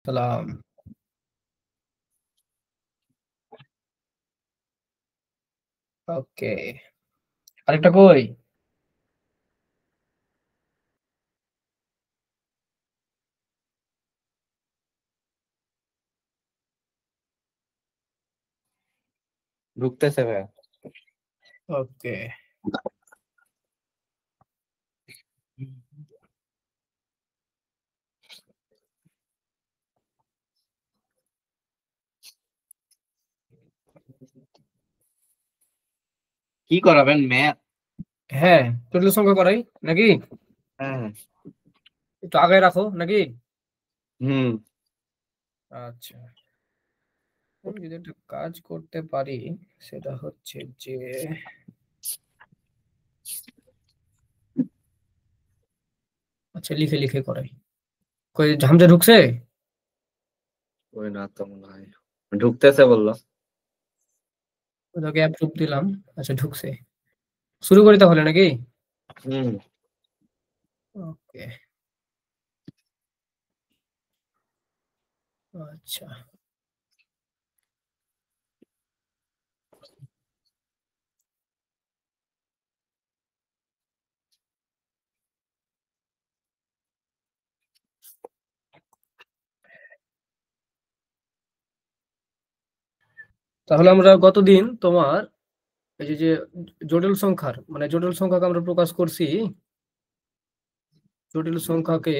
সালাম। ওকে, আরেকটা কই? ঢুকতেছে ভাই। ওকে, কি করাবেন ম্যাথ? হ্যাঁ, জটিল সংখ্যা করাই নাকি? হ্যাঁ। একটু আগায় রাখো নাকি? হুম। আচ্ছা, আমি যদি একটা কাজ করতে পারি সেটা হচ্ছে যে আচ্ছা লিখে লিখে করাই। কই ঝামজা ঢুকছে? ওই না তো মনে হয় ঢুকতেছে বললো। ওটাকে অ্যাপ্রুভ দিলাম। আচ্ছা ঢুকছে, শুরু করি তাহলে নাকি? হুম। ওকে, আচ্ছা তাহলে আমরা গতদিন তোমার এই যে যে জটিল সংখ্যার মানে জটিল সংখ্যাকে আমরা প্রকাশ করছি, জটিল সংখ্যাকে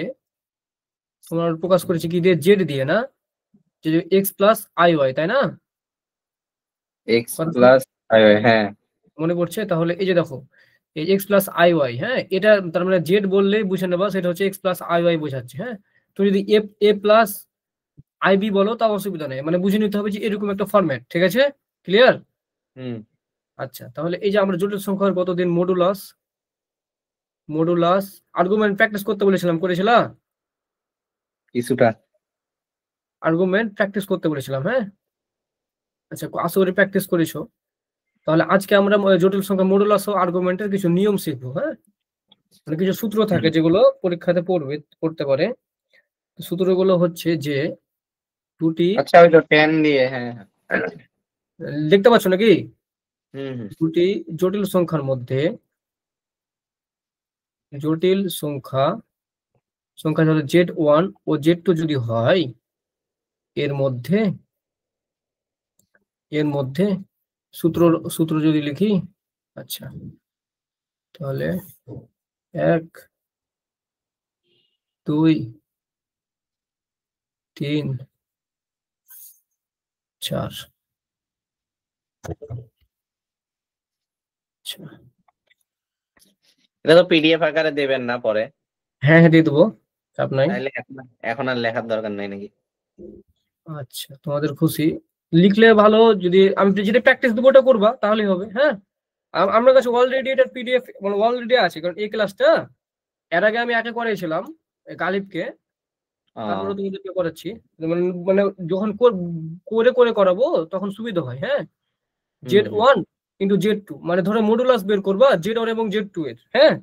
তোমার প্রকাশ করেছি কি দিয়ে? জেড দিয়ে না? যে এক্স প্লাস আই ওয়াই, তাই না? এক্স প্লাস আই ওয়াই, হ্যাঁ। মনে পড়ছে? তাহলে এই যে দেখো, এই এক্স প্লাস আই ওয়াই, হ্যাঁ, এটা তার মানে জেড বললেই বুঝে নেবা সেটা হচ্ছে এক্স প্লাস আই ওয়াই বোঝাচ্ছে। হ্যাঁ, তুমি যদি এ প্লাস আই বি বলো তাও অসুবিধা নেই, মানে বুঝে নিতে হবে যে এরকম একটা ফরম্যাট। ঠিক আছে, ক্লিয়ার? হুম। আচ্ছা, তাহলে এই যে আমরা জটিল সংখ্যার কতদিন মডুলাস মডুলাস আর্গুমেন্ট প্র্যাকটিস করতে বলেছিলাম, করেছিলাম? কিছুটা। আর্গুমেন্ট প্র্যাকটিস করতে বলেছিলাম, হ্যাঁ। আচ্ছা, আশা করি প্র্যাকটিস করেছো। তাহলে আজকে আমরা জটিল সংখ্যা মডুলাস ও আর্গুমেন্টের কিছু নিয়ম শিখবো। হ্যাঁ, মানে কিছু সূত্র থাকে যেগুলো পরীক্ষাতে পড়তে পারে। সূত্রগুলো হচ্ছে যে দুটি, আচ্ছা, ওই তো 10 দিয়ে, হ্যাঁ হ্যাঁ। দেখতে পাচ্ছ নাকি? হুম হুম। দুটি জটিল সংখ্যার মধ্যে, জটিল সংখ্যা হলো Z1 ও Z2 যদি হয়, এর মধ্যে এর মধ্যে সূত্র সূত্র যদি লিখি, আচ্ছা তাহলে 1 2 3 4। আচ্ছা, এটা তো পিডিএফ আকারে দেবেন না পরে? হ্যাঁ হ্যাঁ দিয়ে দেবো, চাপ নাই। তাহলে এখন এখন আর লেখার দরকার নাই নাকি? আচ্ছা, তোমাদের খুশি, লিখলে ভালো। যদি আমি যেটা প্র্যাকটিস দেবো ওটা করবা তাহলেই হবে। হ্যাঁ, আমার কাছে অলরেডি এটার পিডিএফ মানে অলরেডি আছে, কারণ এই ক্লাসটা এর আগে আমি একে করেছিলাম গালিবকে, তারপরে তোমাদেরকে করাচ্ছি। মানে মানে যখন করে করে করাবো তখন সুবিধা হয়। হ্যাঁ, হুম হুম। Z1 ইন্টু Z2, মানে ধরো মডুলাস বের করবা Z1 এবং Z2 এর। হ্যাঁ,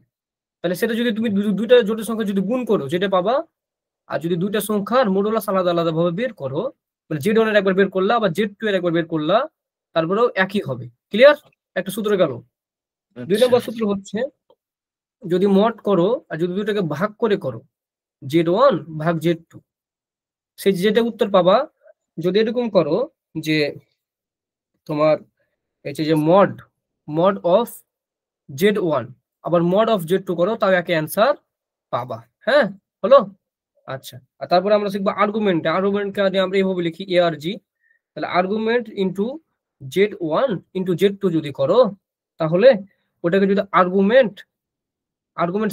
তাহলে সেটা যদি তুমি দুইটা জটিল সংখ্যা যদি গুণ করো যেটা পাবা। আর যদি দুইটা সংখ্যার মডুলাস আলাদা আলাদা ভাবে বের করো, মানে Z1 এর একবার বের করলা আবার Z2 এর একবার বের করলা, তারপরেও একই হবে। ক্লিয়ার? একটা সূত্র গেল। 2 আচ্ছা। নম্বর সূত্র হচ্ছে যদি মড করো আর যদি দুইটাকে ভাগ করে করো, Z1 ভাগ Z2, সেই যেটা উত্তর পাবা। যদি এরকম করো যে তোমার এই যে মড মড অফ Z1 আবার মড অফ Z2 করো, তাও একই অ্যান্সার পাবা। হ্যাঁ, হলো? আচ্ছা, আর তারপরে আমরা শিখবো আর্গুমেন্টকে আমরা এইভাবে লিখি এ আর জি। তাহলে argument into Z1 into Z2 যদি করো, তাহলে ওটাকে যদি আর্গুমেন্ট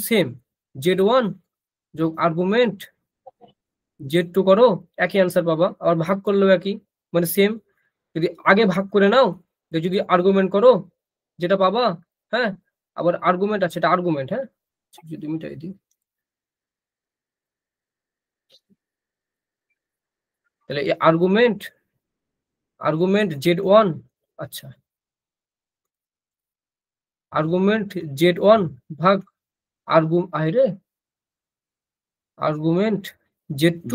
সেম Z1 যোগ আর্গুমেন্ট Z2 করো, একই অ্যান্সার পাবা। আবার ভাগ করলেও একই, মানে সেম। যদি আগে ভাগ করে নাও, যদি আর্গুমেন্ট করো যেটা পাবা। হ্যাঁ, আবার আর্গুমেন্ট আছে, এটা আর্গুমেন্ট। হ্যাঁ, যদি মিটাই দিই, তাহলে এই আর্গুমেন্ট Z1, আচ্ছা আর্গুমেন্ট Z1 ভাগ আর্গুমেন্ট Z2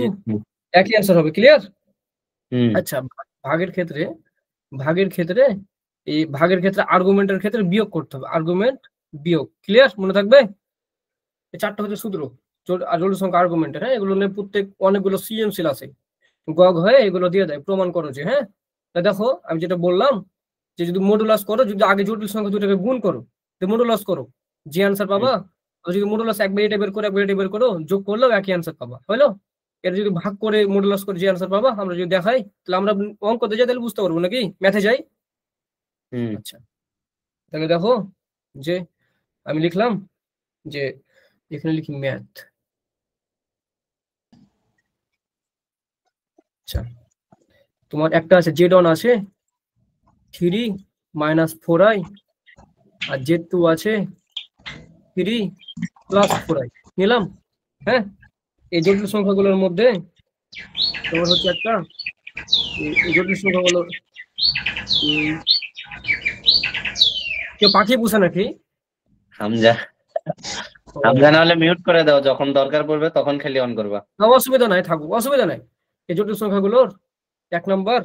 একই অ্যান্সার হবে। ক্লিয়ার? হুম আচ্ছা, ভাগের ক্ষেত্রে এই ভাগের ক্ষেত্রে আর্গুমেন্টের ক্ষেত্রে বিয়োগ করতে হবে। আর্গুমেন্ট বিয়োগ। ক্লিয়ার? মনে থাকবে? এই 4টা হচ্ছে সূত্র। আর জটিল সংখ্যা আর্গুমেন্টের। হ্যাঁ, এগুলো নিয়ে প্রত্যেক অনেকগুলো সৃজনশীল আছে। গগ হয়ে এগুলো দিয়ে দেয়, প্রমাণ করো যে। হ্যাঁ, তা দেখো আমি যেটা বললাম যে যদি মডুলাস করো, যদি আগে জটিল সংখ্যা দুটাকে গুণ করো, মডুলাস করো, যে অ্যান্সার পাবা। আর যদি মডুলাস একবার এটা বের করো, একবার এটা বের করো, যোগ করলেও একই অ্যান্সার পাবা। হলো? এটা যদি ভাগ করে মডুলাস করে যে অ্যান্সার পাবা, আমরা যদি দেখাই তাহলে আমরা অঙ্কতে যাই, তাহলে বুঝতে পারবো নাকি? ম্যাথে যাই। হুম আচ্ছা, তাহলে দেখো যে আমি লিখলাম যে এখানে লিখি ম্যাথ। আচ্ছা, তোমার একটা আছে জেড অন আছে 3 - 4i, আর জেড টু আছে 3 + 4i। নিলাম। হ্যাঁ, এই জটিল সংখ্যাগুলোর মধ্যে তোমার হচ্ছে একটা এই জটিল সংখ্যাগুলো কেউ পাখি পুষে নাকি? হামজা হামজা না হলে মিউট করে দাও, যখন দরকার পড়বে তখন খালি অন করবা। না, অসুবিধা নাই, থাকুক, অসুবিধা নাই। এই জটিল সংখ্যাগুলোর 1 নম্বর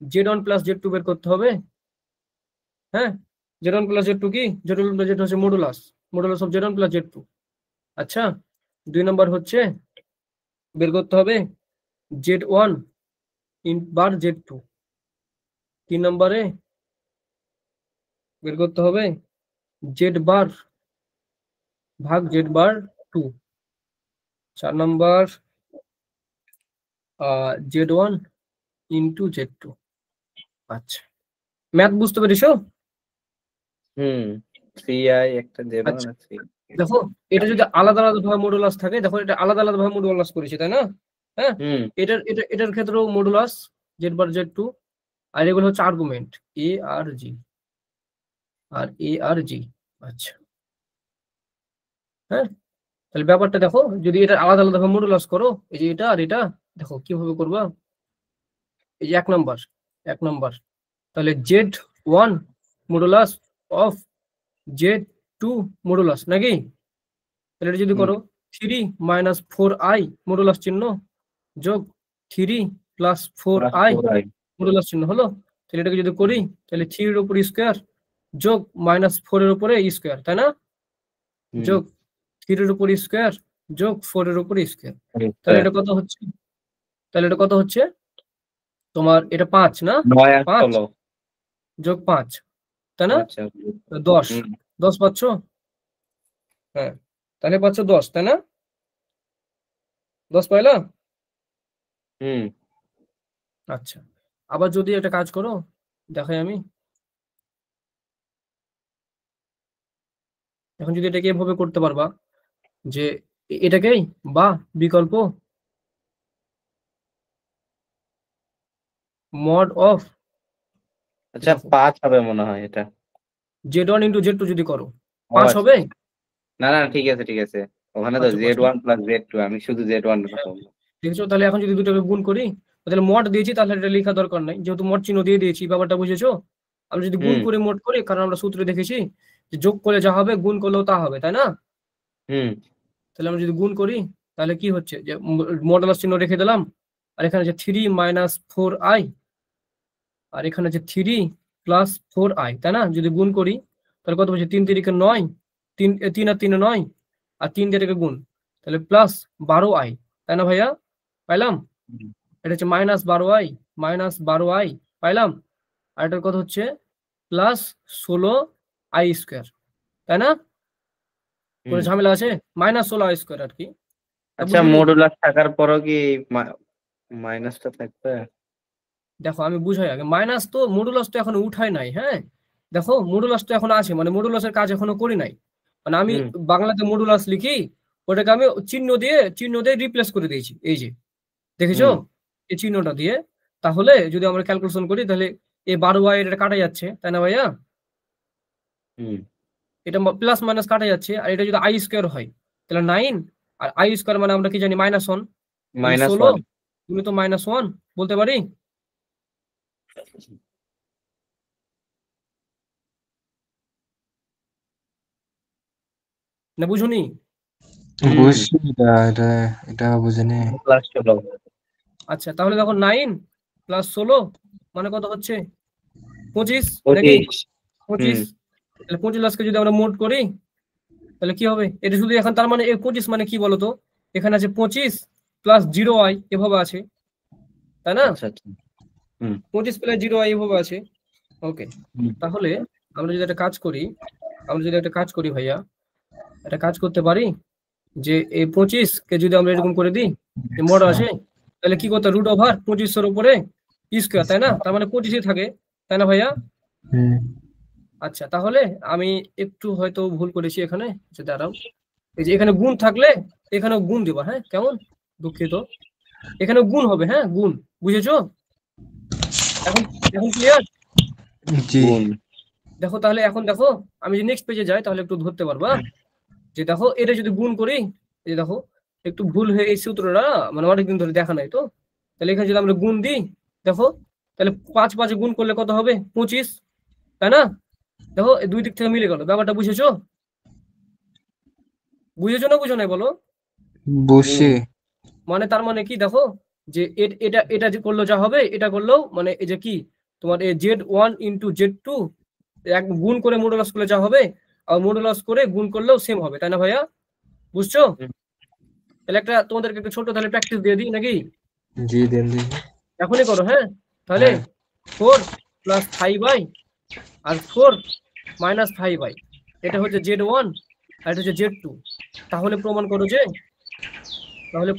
Z1 + Z2 বের করতে হবে। হ্যাঁ, Z1 + Z2 কি? Z1 + Z2 হচ্ছে মডুলাস অফ Z1 + Z2। আচ্ছা, 2 নম্বর হচ্ছে বের করতে হবে Z1 বার Z2। 3 নম্বরে বের করতে হবে Z বার ভাগ Z বার 2। 4 নম্বর Z1 * Z2। আচ্ছা, ম্যাথ বুঝতে পেরেছো? হুম 3i একটা 0 আচ্ছা, আর 3। দেখো এটা যদি আলাদা আলাদা ভাবে মডুলাস থাকে, দেখো এটা আলাদা আলাদা ভাবে মডুলাস করেছি, তাই না? হ্যাঁ, হুম এটার ক্ষেত্রেও মডুলাস Z বার Z2। আর এগুলো হচ্ছে আর্গুমেন্ট এ আর জি, আচ্ছা, হ্যাঁ, তাহলে ব্যাপারটা দেখো, যদি এটা আলাদা আলাদা ভাবে মডুলাস করো, এই যে এটা আর এটা, দেখো কিভাবে করবা। এই যে 1 নম্বর, তাহলে Z1 modulus of Z2 modulus নাকি? তাহলে এটা যদি হুম করো 3 - 4i মডুলাস চিহ্ন যোগ 3 + 4i 4i। মডুলাস চিহ্ন হলো। তাহলে এটাকে যদি করি তাহলে 3 এর উপর স্কোয়ার যোগ -4 এর উপরে স্কোয়ার, তাই না? হুম যোগ 3 এর উপর স্কোয়ার যোগ 4 এর উপর স্কোয়ার। তাহলে এটা কত হচ্ছে? তোমার এটা 5 না? 9 আর 5 16। যোগ 5, তাই না? আচ্ছা 10। হুম 10 পাচ্ছ? হ্যাঁ, তাহলে পাচ্ছ 10, তাই না? 10 পাইলা? হুম আচ্ছা, আবার যদি একটা কাজ করো, দেখাই আমি। এখন যদি এটাকে এভাবে করতে পারবা যে এটাকেই বা বিকল্প মড অফ, আচ্ছা দেখো 5 হবে মনে হয় এটা। Z1 * Z2 যদি করো ও 5 আচ্ছা হবে। আচ্ছা। না না ঠিক আছে ঠিক আছে, ওখানে তো আচ্ছা, 5 Z1 + Z2, আমি শুধু Z1 এর কথা বললাম। দেখেছো? তাহলে এখন যদি দুটোকে গুণ করি, তাহলে মড দিয়েছি, তাহলে এটা লেখা দরকার নাই, যেহেতু মড চিহ্ন দিয়ে দিয়েছি। ব্যাপারটা বুঝেছো? আমরা যদি গুণ হুম করে মড করি, কারণ আমরা সূত্রে দেখেছি যে যোগ করে যা হবে গুণ করলেও তা হবে, তাই না? হুম তাহলে আমরা যদি গুণ করি তাহলে কি হচ্ছে যে মডুলাস চিহ্ন রেখে দিলাম, আর এখানে যে 3 - 4i, আর এখানে যে 3 + 4i, তাই না? যদি গুণ করি তাহলে কত হচ্ছে? 3 × 3 = 9, 3 আর 3 = 9, আর 3 দিয়ে এটাকে গুণ, তাহলে +12i, তাই না ভাইয়া? পাইলাম। হুম এটা হচ্ছে -12i, -12i পাইলাম। আর এটার কত হচ্ছে? +16i², তাই না? কোনো হুম। ঝামেলা আছে? -16i² আর কি। তা আচ্ছা বুঝুনি? মডুলাস থাকার পরও কি মাইনাসটা থাকবে? দেখো আমি বুঝাই আগে, মাইনাস তো মডুলাস তো এখনো উঠাই নাই। হ্যাঁ, দেখো মডুলাস তো এখন আছে, মানে মডুলাসের কাজ এখনো করি নাই। মানে আমি হুম বাংলাতে মডুলাস লিখি, ওটাকে আমি চিহ্ন দিয়ে রিপ্লেস করে দিয়েছি, এই যে দেখেছো? হুম এই চিহ্নটা দিয়ে। তাহলে যদি আমরা ক্যালকুলেশন করি তাহলে এই 12i এটা কাটা যাচ্ছে, তাই না ভাইয়া? হুম এটা প্লাস মাইনাস কাটা যাচ্ছে, আর এটা যদি i² হয় তাহলে 9, আর i² মানে আমরা কি জানি? -1, তাহলে 16 -1। তুমি তো -1 বলতে পারি না? বুঝুনি? হুম বুঝছি, এটা এটা এটা বুঝিনি। ক্লাস চলো। আচ্ছা তাহলে দেখো 9 প্লাস 16 মানে কত হচ্ছে 25 নাকি 25 তাহলে 25 কে যদি আমরা মোড করি তাহলে কি হবে এটা শুধু এখন তার মানে 25 মানে কি বলতো এখানে আছে 25 প্লাস 0i এভাবে আছে তাই না 25 প্লাস 0i এভাবে আছে ওকে তাহলে আমরা যদি একটা কাজ করি ভাইয়া একটা কাজ করতে পারি যে এই 25 কে যদি আমরা এরকম করে দিই মোড আসে তাহলে কি করতে রুট ওভার 25 এর উপরে স্কয়ার তাই না তার মানে 25ই থাকে তাই না ভাইয়া আচ্ছা তাহলে আমি একটু হয়তো ভুল করেছি এখানে যে দাঁড়াও এই যে এখানে গুণ থাকলে এখানেও গুণ দিবা হ্যাঁ কেমন দুঃখিত এখানে গুণ হবে হ্যাঁ গুণ বুঝেছো এখন ক্লিয়ার জি দেখো তাহলে এখন দেখো আমি যদি নেক্সট পেজে যাই তাহলে একটু ধরতে পারবা যে দেখো এটা যদি গুণ করি এই যে দেখো একটু ভুল হয়ে এই সূত্রটা মানে অনেকদিন ধরে দেখা নাই তো তাহলে এখানে যদি আমরা গুণ দিই দেখো তাহলে 5 গুণ করলে কত হবে 25 তাই না দেখো এই দুই দিক থেকে মিলে গেল ব্যাপারটা বুঝেছো না বুঝো নাই বলো বসে মানে তার মানে কি দেখো যে এটা যে করলো যা হবে এটা করলেও মানে এই যে কি তোমার এই Z1 ইন্টু Z2 এক গুণ করে মডুলাস করলে যা হবে আর মডুলাস করে গুণ করলেও সেম হবে তাই না ভাইয়া বুঝছো তাহলে একটা তোমাদেরকে একটা ছোট তাহলে প্র্যাকটিস দিয়ে দিই নাকি জি দেন দিন এখনই করো হ্যাঁ তাহলে 4 প্লাস 5i আর 4 মাইনাস 5i এটা হচ্ছে Z1 আর এটা হচ্ছে Z2 তাহলে প্রমাণ করো যে তাহলে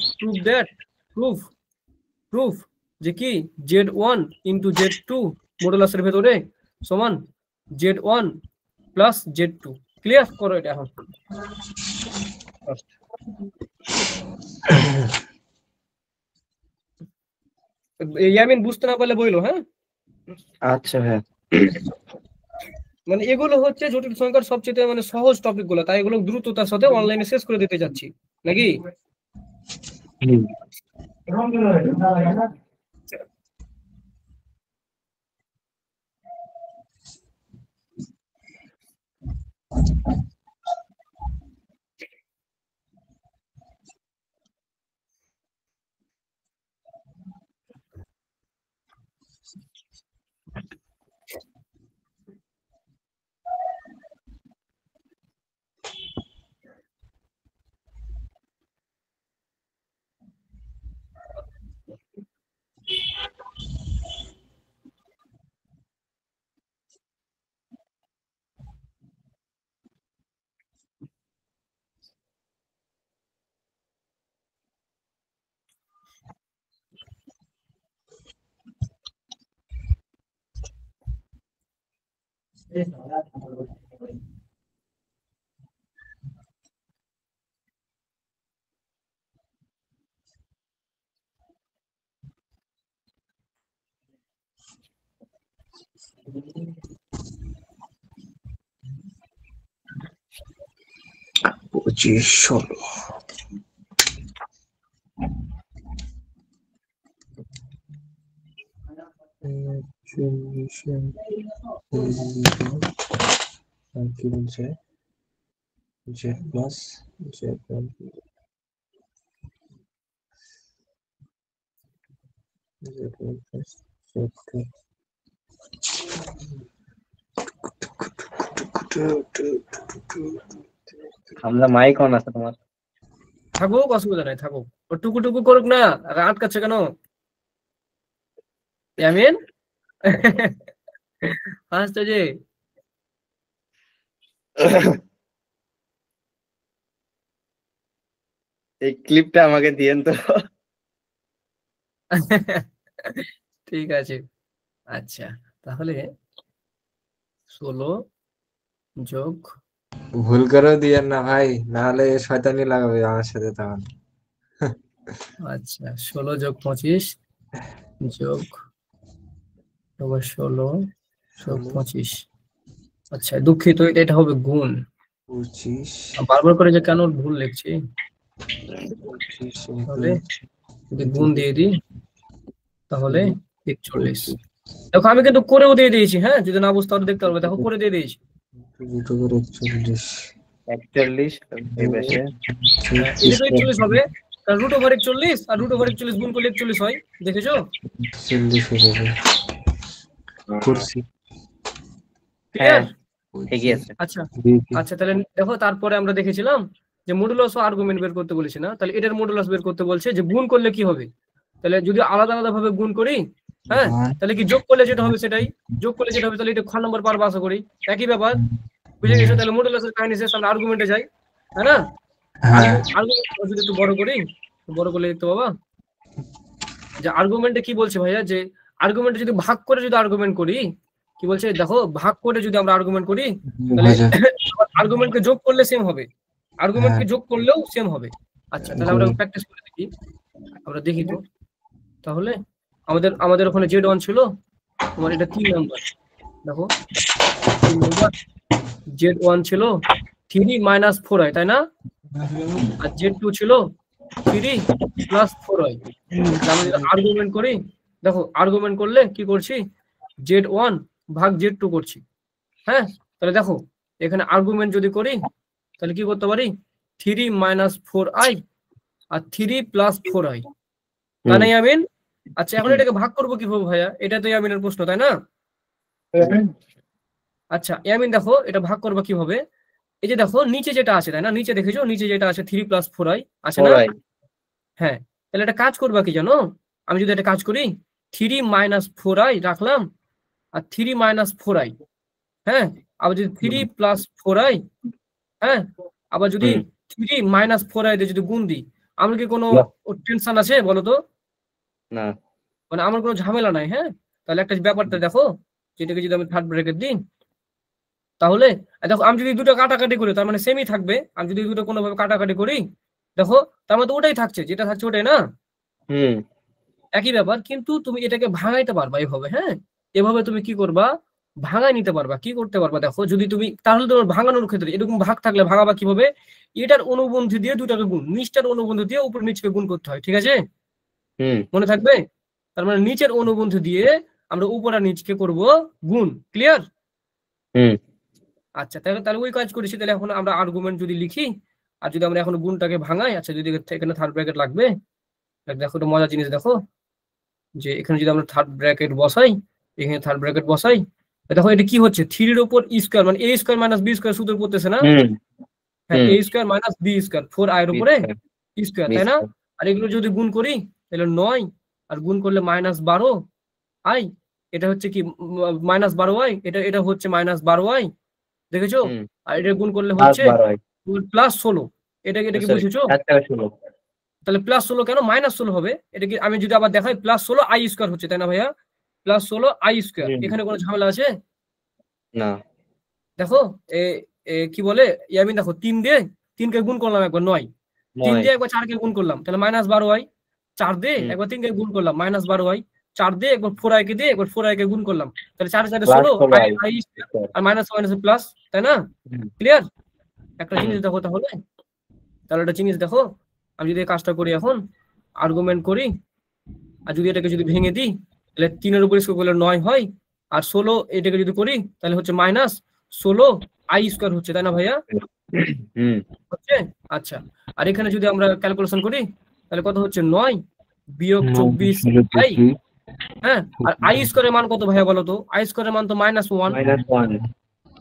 প্রুফ যে কি Z1 ইন্টু Z2 মডুলাসের ভেতরে সমান Z1 প্লাস Z2 ক্লিয়ার করো এটা এখন ইয়ামিন বুঝতে না পারলে বইলো হ্যাঁ আচ্ছা হ্যাঁ মানে এগুলো হচ্ছে জটিল সংখ্যার সবচেয়ে মানে সহজ টপিক গুলো তাই এগুলো দ্রুততার সাথে অনলাইনে শেষ করে দিতে যাচ্ছি নাকি পঁচিশ 16 কি বলছে Z plus Z1 plus Z2 আমরা মাইক অন আছে তোমার থাকুক অসুবিধা নাই থাকুক ও টুকু করুক না আটকাচ্ছে কেন ইয়ামিন হাসতো যে এই ক্লিপটা আমাকে দিয়েন তো ঠিক আছে আচ্ছা তাহলে 16 যোগ ভুল করে দিয়েন না ভাই নাহলে শয়তানি লাগাবে আমার সাথে তখন আচ্ছা 16 যোগ 25 যোগ 16 যোগ 25 আচ্ছা দুঃখিত এটা হবে গুণ 25 বারবার করে যে কেন ভুল লিখছি তাহলে যদি গুণ দিয়ে দিই তাহলে 41 দেখো আমি কিন্তু করেও দিয়ে দিয়েছি হ্যাঁ যদি না বুঝতে পারো দেখতে পারবে দেখো করে দিয়ে দিয়েছি 41 এই পাশে এটা 41 হবে তাহলে √41 আর √41 গুণ করলে 41 হয়, দেখেছো? 40 হয়ে যাবে। করছি। ক্লিয়ার? ঠিকই আছে। আচ্ছা আচ্ছা, তাহলে দেখো তারপরে আমরা দেখেছিলাম যে মডুলাস ও আর্গুমেন্ট বের করতে বলেছি না, তাহলে এটার মডুলাস বের করতে বলছে যে গুণ করলে কি হবে। তাহলে যদি আলাদা আলাদা ভাবে গুণ করি, হ্যাঁ, তাহলে কি যোগ করলে যেটা হবে সেটাই, যোগ করলে যেটা হবে তাহলে এটা খ নম্বর পারবো আশা করি, একই ব্যাপার, বুঝে গেছো? তাহলে মডুলাসের কাহিনী শেষ, আমরা আর্গুমেন্টে যাই, তাই না? আর্গুমেন্ট যদি একটু বড় করি, বড় করলে দেখতে পাবা যে আর্গুমেন্টে কি বলছে ভাইয়া, যে আর্গুমেন্টে যদি ভাগ করে যদি আর্গুমেন্ট করি, কি বলছে দেখো, ভাগ করে যদি আমরা আর্গুমেন্ট করি তাহলে আর্গুমেন্টকে যোগ করলে সেম হবে, আর্গুমেন্টকে যোগ করলেও সেম হবে। আচ্ছা, তাহলে আমরা প্র্যাকটিস করে দেখি, আমরা দেখি তো। তাহলে আমাদের ওখানে Z1 ছিল তোমার, এটা 3 নাম্বার, দেখো 3 নাম্বার Z1 ছিল 3 - 4i, তাই না? আর Z2 ছিল 3 + 4i। আমরা যদি আর্গুমেন্ট করি, দেখো আর্গুমেন্ট করলে কি করছি, Z1 ভাগ Z2 করছি, হ্যাঁ। তাহলে দেখো এখানে আর্গুমেন্ট যদি করি তাহলে কি করতে পারি, 3 - 4i আর 3 + 4i, তাই না ইয়ামিন? আচ্ছা, এখন এটাকে ভাগ করবো কিভাবে ভাইয়া, এটা তো ইয়ামিনের প্রশ্ন, তাই না? আচ্ছা ইয়ামিন, দেখো এটা ভাগ করবো কিভাবে, এই যে দেখো নিচে যেটা আছে, তাই না? নিচে দেখেছো, নিচে যেটা আছে 3 + 4i আছে না? হ্যাঁ, তাহলে এটা কাজ করবা কি জানো, আমি যদি এটা কাজ করি 3 - 4i রাখলাম আর 3 - 4i, হ্যাঁ, আবার যদি 3 + 4i, হ্যাঁ, আবার যদি 3 - 4i দিয়ে যদি গুণ দিই, আমার কি কোনো টেনশন আছে বলো তো? না, মানে আমার কোনো ঝামেলা নাই, হ্যাঁ। তাহলে একটা ব্যাপারটা দেখো, যেটাকে যদি আমি থার্ড ব্র্যাকেট দিই, তাহলে দেখো আমি যদি দুটো কাটাকাটি করি তার মানে সেমই থাকবে, আমি যদি দুটো কোনোভাবে কাটাকাটি করি, দেখো তার মানে তো ওটাই থাকছে, যেটা থাকছে ওটাই না, একই ব্যাপার। কিন্তু তুমি এটাকে ভাঙাইতে পারবা এভাবে, হ্যাঁ, এভাবে তুমি কি করবা, ভাঙাই নিতে পারবা। কি করতে পারবা দেখো, যদি তুমি, তাহলে তোমার ভাঙানোর ক্ষেত্রে এরকম ভাগ থাকলে ভাঙাবা কিভাবে, এটার অনুবন্ধী দিয়ে দুটাকে গুণ, নিচটার অনুবন্ধী দিয়ে উপর নিচকে গুণ করতে হয়, ঠিক আছে? মনে থাকবে? তার মানে নিচের অনুবন্ধী দিয়ে আমরা উপর আর নিচকে করব গুণ, ক্লিয়ার? আচ্ছা, তাহলে ওই কাজ করেছি। তাহলে এখন আমরা আর্গুমেন্ট যদি লিখি আর যদি আমরা এখন গুণটাকে ভাঙাই, আচ্ছা যদি এখানে থার্ড ব্র্যাকেট লাগবে, দেখো একটা মজার জিনিস দেখো, যে এখানে যদি আমরা থার্ড ব্র্যাকেট বসাই, এখানে থার্ড ব্র্যাকেট বসাই, দেখো এটা কি হচ্ছে, 3 এর উপর ই স্কয়ার, মানে a স্কয়ার - b স্কয়ার সূত্র পড়তেছে না? হ্যাঁ, a square - b square 4i এর উপরে ই স্কয়ার, তাই না? আর এগুলো যদি গুণ করি তাহলে 9, আর গুণ করলে -12i, এটা হচ্ছে কি -12i, এটা হচ্ছে -12i, দেখেছো? আর এটা গুণ করলে হচ্ছে +16, এটা কি বুঝেছো? তাহলে +16 কেন, -16 হবে, এটা কি আমি যদি আবার দেখাই +16i স্কয়ার হচ্ছে, তাই না ভাইয়া? +16i স্কয়ার, এখানে কোনো ঝামেলা আছে না? দেখো কি বলে ইয়ামিন, দেখো 3 দিয়ে 3 কে গুণ করলাম একবার 9, 3 দিয়ে একবার 4 কে গুণ করলাম তাহলে -12i, 4 দিয়ে একবার 3 কে গুণ করলাম -12i, 4 দিয়ে একবার 4i কে দিয়ে একবার 4i কে গুণ করলাম, তাহলে 4 4 16 i আর মাইনাস প্লাস, তাই না? ক্লিয়ার? একটা জিনিস দেখো, তাহলে একটা জিনিস দেখো, আমি যদি এই কাজটা করি, এখন আর্গুমেন্ট করি আর যদি এটাকে যদি ভেঙে দিই তাহলে 3 এর উপর স্কয়ার করলে 9 হয়, আর 16 এটাকে যদি করি তাহলে হচ্ছে -16i স্কয়ার হচ্ছে, তাই না ভাইয়া? হচ্ছে। আচ্ছা, আর এখানে যদি আমরা ক্যালকুলেশন করি তাহলে কত হচ্ছে, 9 - 24i, হ্যাঁ। আর i স্কয়ারের মান কত ভাইয়া বলো তো? i স্কয়ারের মান তো -1,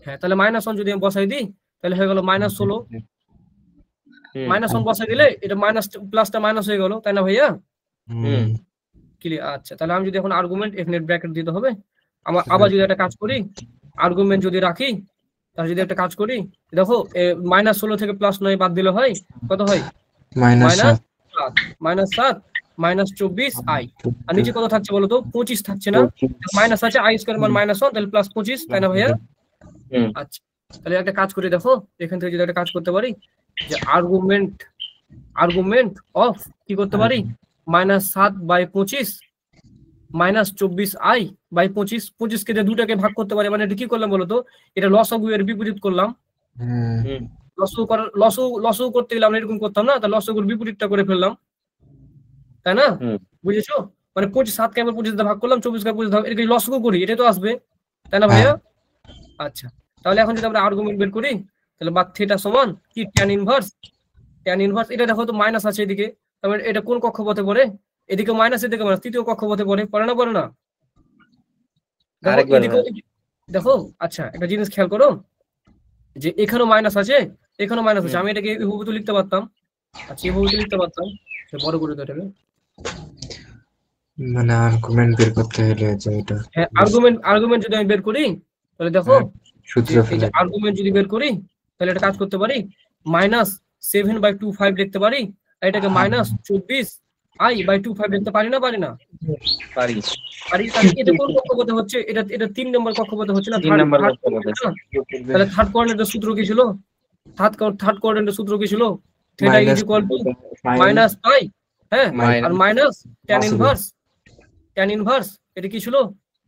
হ্যাঁ। তাহলে -1 যদি আমি বসাই দিই তাহলে হয়ে গেল -16, -1 বসাই দিলে এটা মাইনাস প্লাসটা মাইনাস হয়ে গেল, তাই না ভাইয়া? ক্লিয়ার? আচ্ছা, তাহলে আমি যদি এখন আর্গুমেন্ট এখানে ব্র্যাকেট দিতে হবে, আবার যদি একটা কাজ করি, আর্গুমেন্ট যদি রাখি, তাহলে যদি একটা কাজ করি, দেখো -16 থেকে +9 বাদ দিলে হয় কত হয়, -7 -24i, আর নিচে কত থাকছে বলো তো, 25 থাকছে না? মাইনাস আছে, i স্কয়ার মান -1, তাহলে +25, তাই না ভাইয়া? আচ্ছা, তাহলে একটা কাজ করি, দেখো এখান থেকে যদি একটা কাজ করতে পারি, যে আর্গুমেন্ট অফ কি করতে পারি, -7/25 -24i/25, 25 কে দিয়ে দুটাকে ভাগ করতে পারি, মানে এটা কি করলাম বলতো, এটা লসাগু এর বিপরীত করলাম। লসাগু করতে গেলে আমরা এরকম করতাম না, তা লসাগুর বিপরীতটা করে ফেললাম, তাই না? বুঝেছো? মানে 7 কে আমরা 25 দিয়ে ভাগ করলাম, 24 কে 25 দিয়ে এটাকে লসাগু করি, এটা তো আসবে, তাই না ভাইয়া? আচ্ছা, তাহলে এখন যদি আমরা আর্গুমেন্ট বের করি তাহলে বা থিটা সমান কি, tan ইনভার্স, এটা দেখো তো মাইনাস আছে এদিকে, তারপরে এটা কোন কক্ষপথে পড়ে? এদিকে মাইনাস এদিকে মাইনাস, তৃতীয় কক্ষপথে পড়ে পড়ে না? দেখো আরেকবার এদিকে দেখো, আচ্ছা একটা জিনিস খেয়াল করো যে এখানেও মাইনাস আছে, এখানেও মাইনাস আছে, আমি এটাকে এভাবে তো লিখতে পারতাম। আচ্ছা এভাবে তো লিখতে পারতাম, বড় করে দেবো এটাকে। মানে আর্গুমেন্ট বের করতে হলে যে এটা হ্যাঁ, আর্গুমেন্ট যদি আমি বের করি তাহলে দেখো সূত্র যে এই ফেলে যে আর্গুমেন্ট যদি বের করি তাহলে এটা কাজ করতে পারি, -7/25 লিখতে পারি, আর এটাকে -24i/25 লিখতে পারি না? পারি। পারি। তাহলে এটা কোন কক্ষপথে হচ্ছে? এটা 3 নম্বর কক্ষপথে হচ্ছে না? 3 নম্বর কক্ষপথে। তাহলে থার্ড কোঅর্ডিনেটের সূত্র কি ছিল? থার্ড কোঅর্ডিনেটের সূত্র কি ছিল? থিটা ইজ ইকুয়াল টু -পাই, হ্যাঁ, আর মাইনাস tan ইনভার্স এটা কি ছিল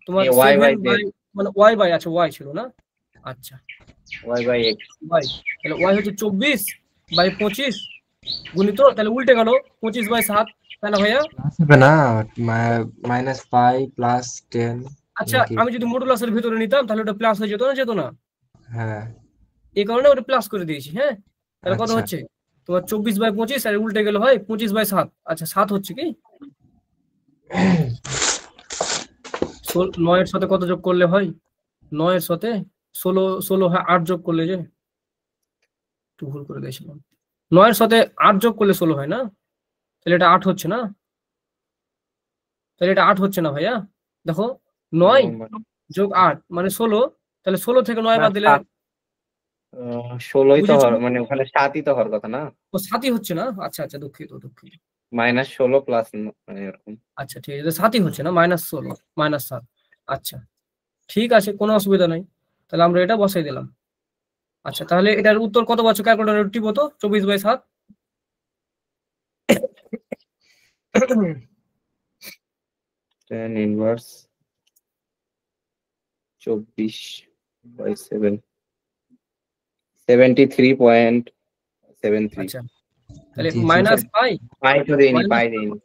তোমার? y by 7 বাই মানে y বাই, আচ্ছা y ছিল না, আচ্ছা y by x। y, তাহলে y হচ্ছে 24/25 গুণিত, তাহলে উল্টে গেল 25/7, তাই না ভাইয়া? হবে না, -পাই প্লাস 10। আচ্ছা আমি যদি মডুলাসের ভিতরে নিতাম তাহলে ওটা প্লাস হয়ে যেত না? যেত না? হ্যাঁ, এই কারণে ওটা প্লাস করে দিয়েছি। হ্যাঁ, তাহলে কত আচ্ছা। হচ্ছে তোমার? 24/25, আর উল্টে গেল হয় 25/7। আচ্ছা 7 হচ্ছে কি? 9 এর সাথে কত যোগ করলে হয়? 9 এর সাথে 16 হয়, 8 যোগ করলে, যে একটু ভুল করে দিয়েছিলাম, 9 এর সাথে 8 যোগ করলে 16 হয় না? তাহলে এটা 8 হচ্ছে না? তাহলে এটা 8 হচ্ছে না ভাইয়া? দেখো 9 যোগ 8 মানে 16, তাহলে 16 থেকে 9 বাদ দিলে 16ই তো বুঝেছো? মানে ওখানে 7ই তো হওয়ার কথা না? ও 7ই হচ্ছে না? আচ্ছা আচ্ছা, দুঃখিত। -16 প্লাস মানে এরকম। আচ্ছা ঠিক আছে, 7ই হচ্ছে না, -16 -7। আচ্ছা ঠিক আছে, কোনো অসুবিধা নাই, তাহলে আমরা এটা বসাই দিলাম। আচ্ছা তাহলে এটার উত্তর কত পাচ্ছ? ক্যালকুলেটর টিপো তো, 24/7। tan inverse 24/7 73.73। আচ্ছা তাহলে -পাই তো দেইনি, পাই দেইনি।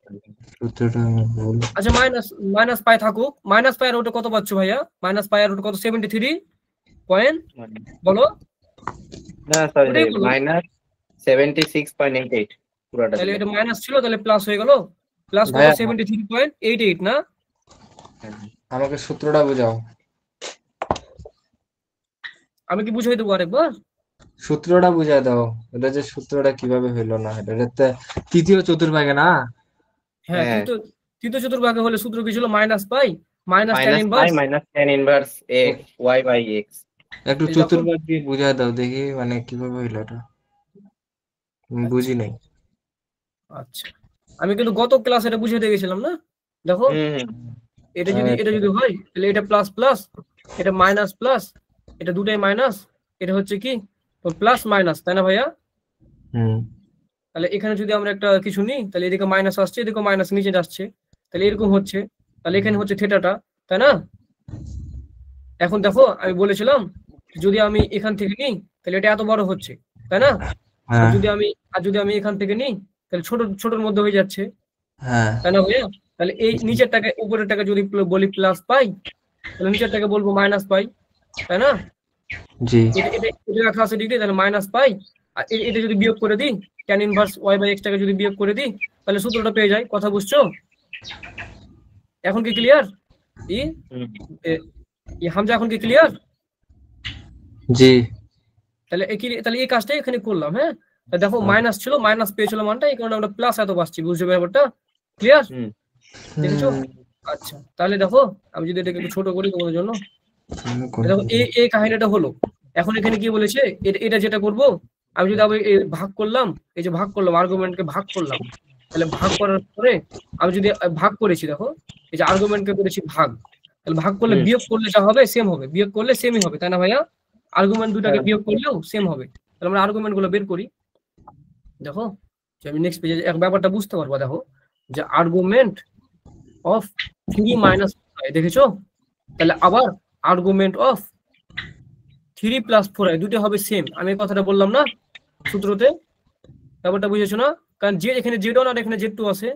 সূত্রটা ভুল। আচ্ছা মাইনাস পাই থাকুক, -পাই আর ওটা কত পাচ্ছ ভাইয়া? -পাই আর ওটা কত? 73 পয়েন্ট, বলো। না সরি, ওটাই বলো। -76.88 পুরোটা তাহলে দিলে। এটা মাইনাস ছিল, তাহলে প্লাস হয়ে গেল, প্লাস কত? 73.88 না? আমাকে সূত্রটা বোঝাও। আমি কি বুঝাই দেবো আরেকবার? সূত্রটা বুঝাই দাও, এটা যে সূত্রটা কিভাবে হইলো না, এটা তৃতীয় চতুর্ভাগে না? হ্যাঁ, তৃতীয় চতুর্ভাগে হলে সূত্র কি ছিল? -পাই tan inverse x y by x। একটু চতুর্ভাগ দিয়ে বুঝাই দাও দেখি, মানে কিভাবে হইলো এটা, বুঝি নাই। আচ্ছা আমি কিন্তু গত ক্লাসে এটা বুঝিয়ে দিয়ে গেছিলাম না? দেখো এটা যদি হয় তাহলে এটা প্লাস প্লাস, এটা মাইনাস প্লাস, এটা দুটাই মাইনাস, এটা হচ্ছে কি প্লাস মাইনাস, তাই না ভাইয়া? তাহলে এখানে যদি আমরা একটা কিছু নিই তাহলে এদিকে মাইনাস আসছে, এদিকে মাইনাস নিচে যাচ্ছে, তাহলে এরকম হচ্ছে, তাহলে এখানে হচ্ছে থিটাটা, তাই না? এখন দেখো আমি বলেছিলাম যদি আমি এখান থেকে নিই তাহলে এটা এত বড় হচ্ছে, তাই না? আর যদি আমি এখান থেকে নিই তাহলে ছোটর মধ্যে হয়ে যাচ্ছে, তাই না ভাইয়া? তাহলে এই নিচেরটাকে উপরেরটাকে যদি বলি প্লাস পাই, তাহলে নিচেরটাকে বলবো মাইনাস পাই, তাই না? জি, এটা রাখা আছে ডিগ্রি, তাহলে মাইনাস পাই, আর এটা যদি বিয়োগ করে দিই, tan inverse y by x টাকে যদি বিয়োগ করে দিই তাহলে সূত্রটা পেয়ে যাই। কথা বুঝছো? এখন কি ক্লিয়ার? হামজা এখন কি ক্লিয়ার? জি। তাহলে এই কাজটাই এখানে করলাম। হ্যাঁ, দেখো মাইনাস ছিল, মাইনাস পেয়েছিল মানটা, এই কারণে আমরা প্লাস এত পাচ্ছি। বুঝছো ব্যাপারটা? ক্লিয়ার? দেখেছো? আচ্ছা তাহলে দেখো আমি যদি এটাকে একটু ছোট করি তোমাদের জন্য, দেখো এই কাহিনীটা হলো। এখন এখানে কি বলেছে, এটা যেটা করব, আমি যদি আবার ভাগ করলাম, এই যে ভাগ করলাম, আর্গুমেন্টকে ভাগ করলাম, তাহলে ভাগ করার পরে আমি যদি ভাগ করেছি, দেখো এই যে আর্গুমেন্টকে করেছি ভাগ, তাহলে ভাগ করলে বিয়োগ করলে যা হবে সেম হবে, বিয়োগ করলে সেমই হবে, তাই না ভাইয়া? আর্গুমেন্ট দুটাকে বিয়োগ করলেও সেম হবে। তাহলে আমরা আর্গুমেন্ট গুলো বের করি। দেখো যে আমি নেক্সট পেজে এক ব্যাপারটা বুঝতে পারবো। দেখো যে আর্গুমেন্ট অফ 3 মাইনাস, দেখেছো? তাহলে আবার আর্গুমেন্ট অফ 3 প্লাস 4i দুটো হবে সেম। আমি এই কথাটা বললাম না সূত্রতে? ব্যাপারটা বুঝেছো না? কারণ যে এখানে z1 আর এখানে z2 আছে,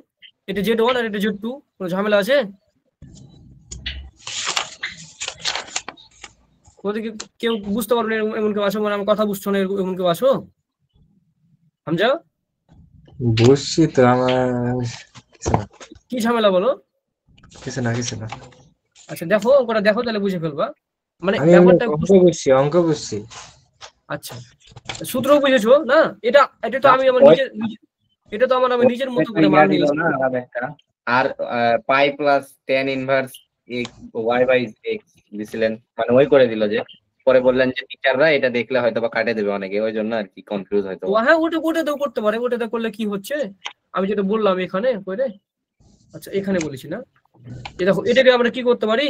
এটা z1 আর এটা z2, কোনো ঝামেলা আছে? কেউ বুঝতে পারবে না এমন কেউ আসো? মানে আমার কথা বুঝছো না এমন কেউ আসো? হামজা বুঝছি তো আমার কিছু না কি ঝামেলা বলো? কিছু না কিছু না আচ্ছা দেখো অঙ্কটা দেখো, তাহলে বুঝে ফেলবা। মানে আমি ব্যাপারটা অঙ্ক বুঝছি আচ্ছা, সূত্র বুঝেছো না? এটা এটা তো আমি আমার এটা তো আমি নিজের মতো করে মান দিল নিয়েছি। না আলাদা একটা, আর pi plus tan inverse y by x দিছিলেন, মানে ওই করে দিল যে, পরে বললেন যে টিচাররা এটা দেখলে হয়তো বা কাটে দেবে অনেকে, ওই জন্য আর কি কনফিউজ হয়তো। হ্যাঁ, ওটাতেও করতে পারে। ওটাতে করলে কি হচ্ছে, আমি যেটা বললাম এখানে করে, আচ্ছা এখানে বলেছি না, দেখো এটাকে আমরা কি করতে পারি,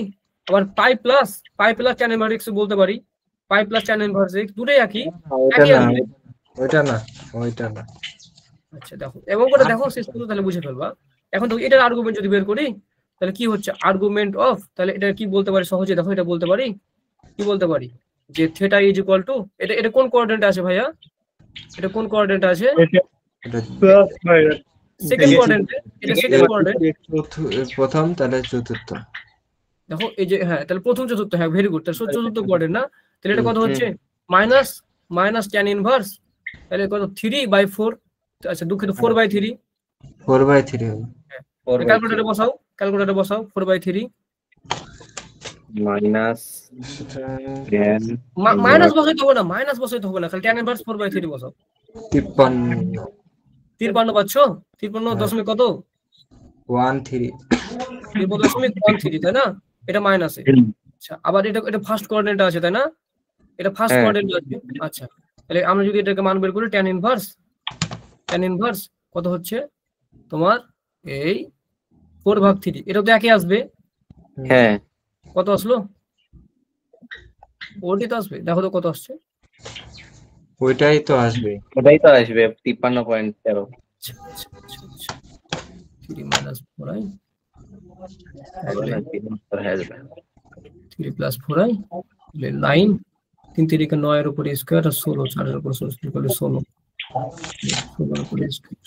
আবার পাই প্লাস tan ইনভার্স x বলতে পারি। পাই প্লাস tan ইনভার্স x দুটোই একই আসবে। ওইটা না আচ্ছা দেখো, এবং করে দেখো শেষ পর্যন্ত, তাহলে বুঝে ফেলবা। এখন তো এটার আর্গুমেন্ট যদি বের করি, তাহলে কি হচ্ছে আর্গুমেন্ট অফ, তাহলে এটা কি বলতে পারি সহজে, দেখো এটা বলতে পারি, কি বলতে পারি যে থিটা ইজ ইকুয়াল টু, এটা কোন কোঅর্ডিনেটে আছে ভাইয়া, এটা কোন কোঅর্ডিনেটে আছে? সেকেন্ড কোঅর্ডিনেটে, এটা সেকেন্ড কোঅর্ডিনেট। প্রথম, তাহলে চতুর্থ। দেখো এই যে, হ্যাঁ তাহলে প্রথম চতুর্থ, হ্যাঁ ভেরি গুড, তাহলে চতুর্থ কোঅর্ডিনেট না, তাহলে এটা কত হচ্ছে মাইনাস tan ইনভার্স, তাহলে কত 3/4, আচ্ছা দুঃখিত 4/3, 4/3 হবে। ক্যালকুলেটরে বসাও 4/3 মাইনাস মাইনাস বসাইতে হবে না, খালি tan ইনভার্স 4/3 বসাও। 53 পাচ্ছ, 53 কত 13 53.13, তাই না? এটা মাইনাসে। আচ্ছা আবার এটা ফার্স্ট কোঅর্ডিনেট আছে, তাই না? এটা ফার্স্ট কোঅর্ডিনেট আছে। আচ্ছা তাহলে আমরা যদি এটাকে মান বের করি, tan ইনভার্স কত হচ্ছে তোমার এই 4/3, এটা তো একই আসবে। হ্যাঁ কত আসলো, ওটাই তো আসবে, দেখো তো কত আসছে। ওইটাই তো আসবে 53.13। 3 minus 4i 3 plus 4i 9, 3 3 9 এর উপরে স্কয়ার আর 16, 4 এর উপর 16 করলে 16 এর উপরে স্কয়ার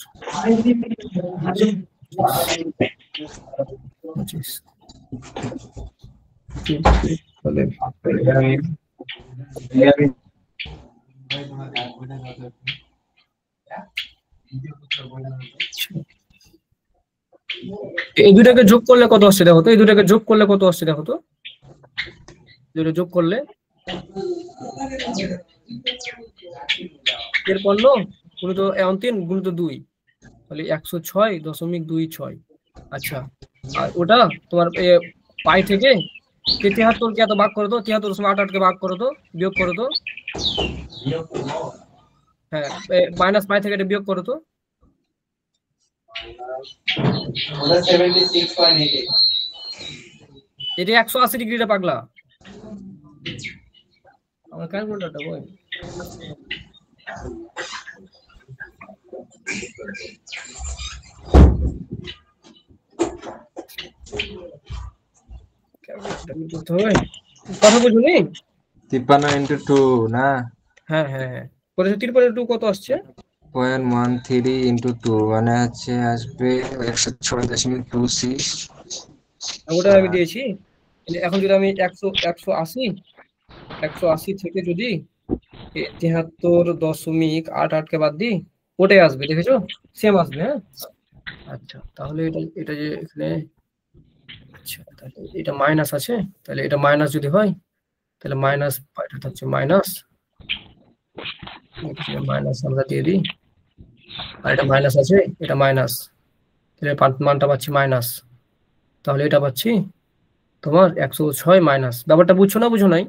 25। এই দুটাকে যোগ করলে কত আসছে দেখো তো, এই দুটাকে যোগ করলে কত আসছে দেখো তো, দুটো যোগ করলে 53 গুণিত 3 গুণিত 2, তাহলে 106.26। আচ্ছা আর ওটা তোমার পাই থেকে 73 কে এত ভাগ করো তো, 73.88 কে ভাগ করো তো, বিয়োগ করো তো, হ্যাঁ মাইনাস পাই থেকে এটা বিয়োগ করো তো, এটা 180 ডিগ্রিটা পাগলা, আমার ক্যালকুলেটরটা কই, কথা বুঝুনি? 53 into 2 না? হ্যাঁ 53.2 কত আসছে? 0.13 into 2 মানে হচ্ছে আসবে 106.26। ওটা আমি দিয়েছি। এখন যদি আমি 180 থেকে যদি 73.88 কে বাদ দিই, ওটাই আসবে, দেখেছো সেম আসবে। হ্যাঁ আচ্ছা তাহলে এটা যে এখানে, আচ্ছা তাহলে এটা মাইনাস আছে, তাহলে এটা মাইনাস যদি হয়, তাহলে মাইনাস এটা হচ্ছে মাইনাস আমরা দিয়ে দিই, আর এটা মাইনাস আছে, এটা মাইনাস, তাহলে মানটা পাচ্ছি মাইনাস, তাহলে এটা পাচ্ছি তোমার 106 মাইনাস। ব্যাপারটা বুঝছো না বুঝো নাই?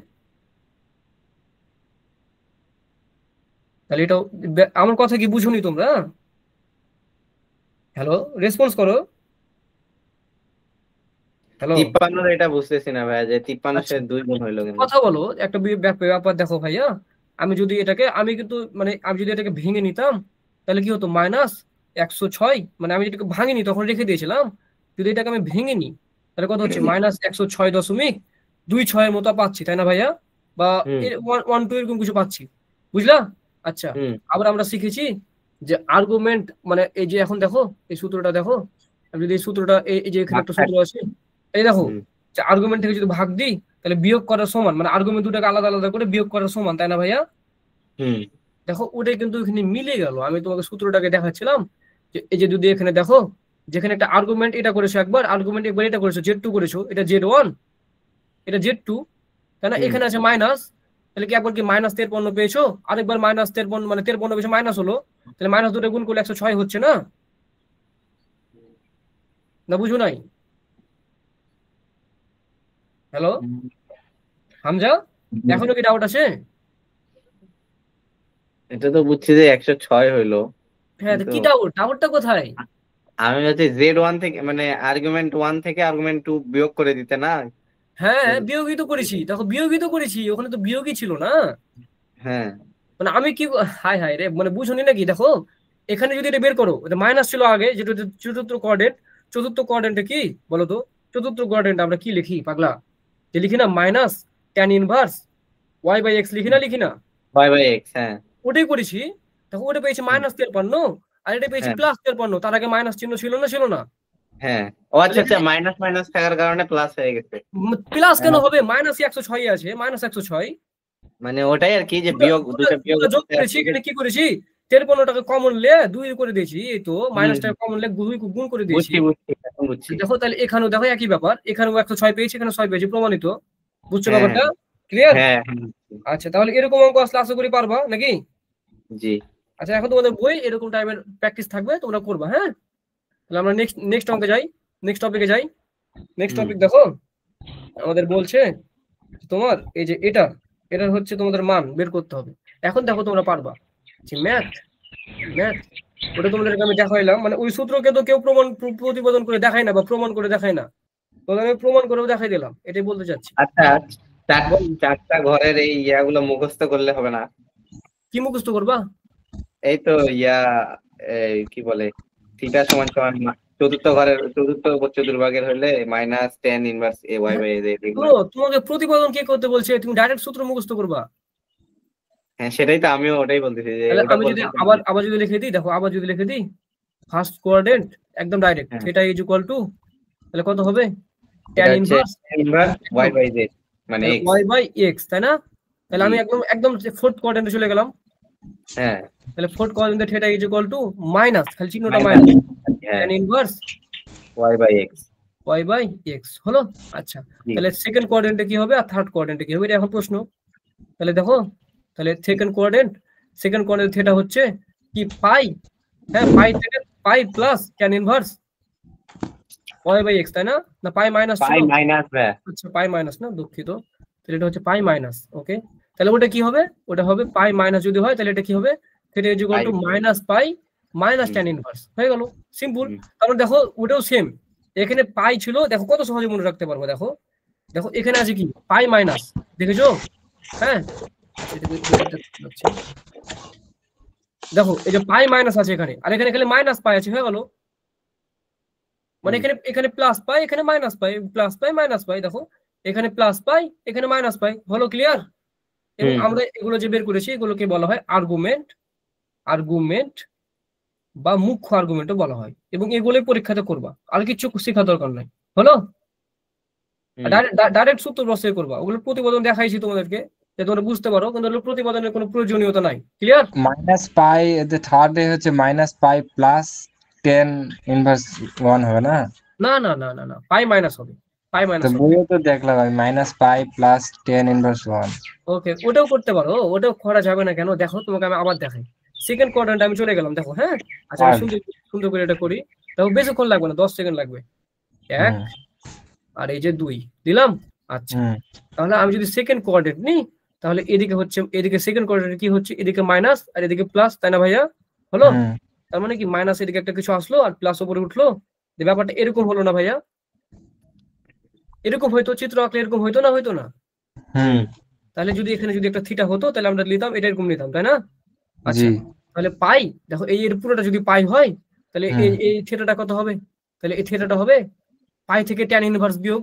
তাহলে এটা আমার কথা কি বুঝুনি তোমরা? হ্যালো রেসপন্স করো, হ্যালো 53 এটা বুঝতেছি না ভাইয়া, যে 53 সে 2 গুণ হইলো কিন্তু। কথা বলো একটা ব্যাপার দেখো ভাইয়া, আমি যদি এটাকে আমি যদি এটাকে ভেঙে নিতাম, তাহলে কি হতো মাইনাস 106, মানে আমি এটাকে ভাঙিনি তখন রেখে দিয়েছিলাম, যদি এটাকে আমি ভেঙে নিই তাহলে কত হচ্ছে মাইনাস 106.26 এর মতো পাচ্ছি, তাই না ভাইয়া? বা 1 2 এরকম কিছু পাচ্ছি, বুঝলা? আচ্ছা আবার আমরা শিখেছি যে আর্গুমেন্ট, মানে এই যে এখন দেখো এই সূত্রটা দেখো, আমি যদি এই সূত্রটা এই যে এখানে একটা সূত্র আছে, এই দেখো আর্গুমেন্ট থেকে যদি ভাগ দিই তাহলে বিয়োগ করার সমান, মানে আর্গুমেন্ট দুটাকে আলাদা আলাদা করে বিয়োগ করার সমান, তাই না ভাইয়া? দেখো ওটাই কিন্তু এখানে মিলে গেল, আমি তোমাকে সূত্রটাকে দেখাচ্ছিলাম এই যে যদি এখানে দেখো, যেখানে একটা আর্গুমেন্ট এটা করেছো একবার, আর্গুমেন্ট একবার এটা করেছো, Z2 করেছো, এটা Z1, এটা Z2, তাই না? এখানে আছে মাইনাস, তাহলে কি একবার কি -53 পেয়েছো, আরেকবার -53 মানে 53 পেয়েছো, মাইনাস হলো, তাহলে মাইনাস দুটো গুণ করলে 106 হচ্ছে না? না বুঝো নাই? হ্যালো হামজা, এখনো কি ডাউট আছে? এটা তো বুঝছি যে 106 হইলো, হ্যাঁ, কিন্তু কি ডাউট, ডাউটটা কোথায়? আমি হচ্ছে Z1 থেকে মানে আর্গুমেন্ট 1 থেকে আর্গুমেন্ট 2 বিয়োগ করে দিতে না। হ্যাঁ বিয়োগই তো করেছি, দেখো বিয়োগই তো করেছি, ওখানে তো বিয়োগই ছিল না। হ্যাঁ মানে আমি কি, হাই হাই রে, মানে বুঝুনি নাকি? দেখো এখানে যদি এটা বের করো, এটা মাইনাস ছিল আগে, যেটা হচ্ছে চতুর্থ কোয়াড্রেন্ট, চতুর্থ কোয়াড্রেন্টে কি বলো তো? চতুর্থ কোয়াড্রেন্ট আমরা কি লিখি পাগলা? যে লিখি না মাইনাস ট্যান ইনভার্স y/x, লিখি না লিখি না? y/x। হ্যাঁ ওটাই করেছি। দেখো ওটা পেয়েছি -53, আর এটা পেয়েছি হ্যাঁ +53, তার আগে মাইনাস চিহ্ন ছিল না, ছিল না? হ্যাঁ। ও আচ্ছা আচ্ছা, মাইনাস মাইনাস থাকার কারণে প্লাস হয়ে গেছে। প্লাস কেন হবে? -106 আছে, -106। মানে ওটাই আর কি, যে বিয়োগ, দুটো বিয়োগ যোগ করেছি, এখানে কি করেছি, 53টাকে কমন লে 2 করে দিয়েছি, এই তো মাইনাসটাকে কমন লে 2 গুণ করে দিয়েছি। বুঝছি বুঝছি, এখন বুঝছি। দেখো তাহলে এখানেও দেখো একই ব্যাপার, এখানেও 106 পেয়েছি, এখানে 6 পেয়েছি, প্রমাণিত। বুঝছো হ্যাঁ ব্যাপারটা? ক্লিয়ার? হ্যাঁ আচ্ছা, তাহলে এরকম অঙ্ক আসলে আশা করি পারবা নাকি? জি। আচ্ছা, এখন তোমাদের বই এরকম টাইপের প্র্যাকটিস থাকবে, তোমরা করবা। হ্যাঁ, তাহলে আমরা নেক্সট অঙ্কে যাই, নেক্সট টপিকে যাই। নেক্সট টপিক দেখো, আমাদের বলছে তোমার এই যে এটার হচ্ছে তোমাদের মান বের করতে হবে। এখন দেখো তোমরা পারবা যে ম্যাথ, ওটা তোমাদেরকে আমি দেখাইলাম, মানে ওই সূত্রকে তো কেউ প্রতিপাদন করে দেখায় না বা প্রমাণ করে দেখায় না, তোমাদের আমি প্রমাণ করেও দেখাই দিলাম, এটাই বলতে চাচ্ছি। আচ্ছা, চারটা ঘরের এই ইয়াগুলো মুখস্থ করলে হবে না? কি মুখস্থ করবা? এই তো এই কি বলে, থিটা সমান সমান চতুর্থ ঘরের চতুর্থ চতুর্ভাগের হলে -tan ইনভার্স y/z। তোমাকে প্রতিপাদন কে করতে বলছে? তুমি ডাইরেক্ট সূত্র মুখস্থ করবা। হ্যাঁ সেটাই তো, আমিও ওটাই বলতেছি যে তাহলে ওটা আমি যদি বলতে। আবার যদি লিখে দিই, দেখো আবার যদি লিখে দিই, ফার্স্ট কোয়াড্রেন্ট একদম ডাইরেক্ট, হ্যাঁ, থিটা ইজ ইকুয়াল টু, তাহলে কত হবে? এটা tan হচ্ছে ইনভার্স ইনভার্স y/z মানে x। y/x, তাই না? তাহলে আমি একদম ফোর্থ কোয়াড্রেন্টে চলে গেলাম। হ্যাঁ তাহলে ফোর্থ কোয়াড্রেন্টে theta is equal to minus, খালি চিহ্নটা মাইনাস, হ্যাঁ tan ইনভার্স y/x। y/x হলো। আচ্ছা, তাহলে সেকেন্ড কোয়াড্রেন্টে কি হবে আর থার্ড কোয়াড্রেন্টে কি হবে, এটা এখন প্রশ্ন। তাহলে দেখো, তাহলে সেকেন্ড কোয়াড্রেন্ট থিটা হচ্ছে কি পাই, হ্যাঁ পাই থেকে পাই প্লাস tan ইনভার্স y/x, তাই না? না পাই মাইনাস ছিল? আচ্ছা পাই মাইনাস না, দুঃখিত। তাহলে এটা হচ্ছে পাই মাইনাস, ওকে। তাহলে ওটা কি হবে? ওটা হবে পাই মাইনাস, যদি হয় তাহলে এটা কি হবে? Theta is equal to minus pi minus tan inverse, হয়ে গেল, সিম্পল। তারপর দেখো ওটাও সেম, এখানে পাই ছিল, দেখো কত সহজে মনে রাখতে পারবো। দেখো দেখো এখানে আছে কি পাই মাইনাস, দেখেছো? হ্যাঁ, দেখো এই যে পাই মাইনাস আছে এখানে, আর এখানে খালি মাইনাস পাই আছে, হয়ে গেল। মানে এখানে প্লাস পাই, এখানে মাইনাস পাই, প্লাস পাই মাইনাস পাই, দেখো এখানে প্লাস পাই, এখানে মাইনাস পাই, হলো ক্লিয়ার? এবং আমরা এগুলো যে বের করেছি এগুলোকে বলা হয় আর্গুমেন্ট বা মুখ্য আর্গুমেন্টও বলা হয়, এবং এগুলোই পরীক্ষাতে করবা, আর কিছু শেখা দরকার নাই, হলো? ডাইরেক্ট সূত্র বসাই করবা, ওগুলো প্রতিবেদন দেখাইছি তোমাদেরকে, যে তোমরা বুঝতে পারো, কিন্তু ওগুলো প্রতিবেদনের কোনো প্রয়োজনীয়তা নাই, ক্লিয়ার? -পাই থার্ড এ হচ্ছে -পাই প্লাস tan ইনভার্স 1 হবে না? না না না না না, পাই মাইনাস হবে, পাই তো মাইনাস হবে। বইও তো দেখলাম আমি -পাই প্লাস tan ইনভার্স 1। ওকে, ওটাও করতে পারো, ওটাও করা যাবে না কেন? দেখো তোমাকে আমি আবার দেখাই, সেকেন্ড কোয়াড্রেন্টে আমি চলে গেলাম, দেখো। হ্যাঁ, আচ্ছা আমি সুন্দর করে এটা করি, দেখো বেশিক্ষণ লাগবে না, 10 সেকেন্ড লাগবে। 1 আর এই যে 2 দিলাম। আচ্ছা, তাহলে আমি যদি সেকেন্ড কোয়াড্রেন্ট নিই, তাহলে এদিকে হচ্ছে, এদিকে সেকেন্ড কোয়াড্রেন্ট কি হচ্ছে, এদিকে মাইনাস আর এদিকে প্লাস, তাই না ভাইয়া? হলো? তার মানে কি মাইনাস এদিকে একটা কিছু আসলো আর প্লাস উপরে উঠলো, ব্যাপারটা এরকম হলো না ভাইয়া? এরকম হয়তো, চিত্র আঁকলে এরকম হয়তো না, হয়তো না? তাহলে যদি এখানে যদি একটা থিটা হতো, তাহলে আমরা নিতাম এটা, এরকম নিতাম, তাই না? আচ্ছা, তাহলে পাই, দেখো এই এর পুরোটা যদি পাই হয়, তাহলে এই থিটাটা কত হবে? তাহলে এই থিটাটা হবে পাই থেকে tan ইনভার্স বিয়োগ,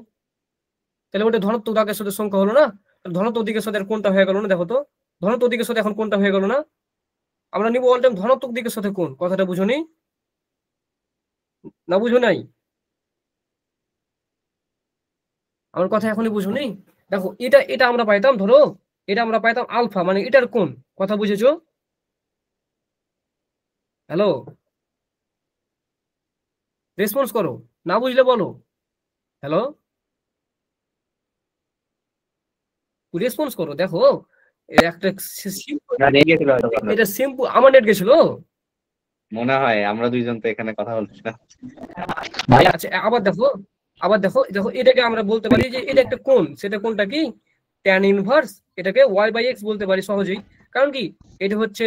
তাহলে ওটা ধনাত্মক দিকের সাথে সংখ্যা হলো না? ধনাত্মক দিকের সাথে কোনটা হয়ে গেল না, দেখো তো, ধনাত্মক দিকের সাথে এখন কোনটা হয়ে গেল না? আমরা নিব অল টাইম ধনাত্মক দিকের সাথে কোন, কথাটা বুঝোনি না? বুঝো নাই আমার কথা, এখনই বুঝোনি? দেখো এটা আমরা পাইতাম, ধরো এটা আমরা পাইতাম আলফা, মানে এটার কোন, কথা বুঝেছো? হ্যালো? রেসপন্স করো, না বুঝলে বলো। হ্যালো, রেসপন্স করো। দেখো একটা না, নেট গেছিল হয়তো কথা। এটা সিম্পল। আমার নেট গেছিল মনে হয় আমরা দুইজন তো এখানে কথা বলছিলাম। আচ্ছা, আবার দেখো, আবার দেখো, দেখো এটাকে আমরা বলতে পারি যে এটা একটা কোণ। সেটা কোণটা কি? Tan inverse. এটাকে ওয়াই বাই এক্স বলতে পারি সহজেই। কারণ কি, এটা হচ্ছে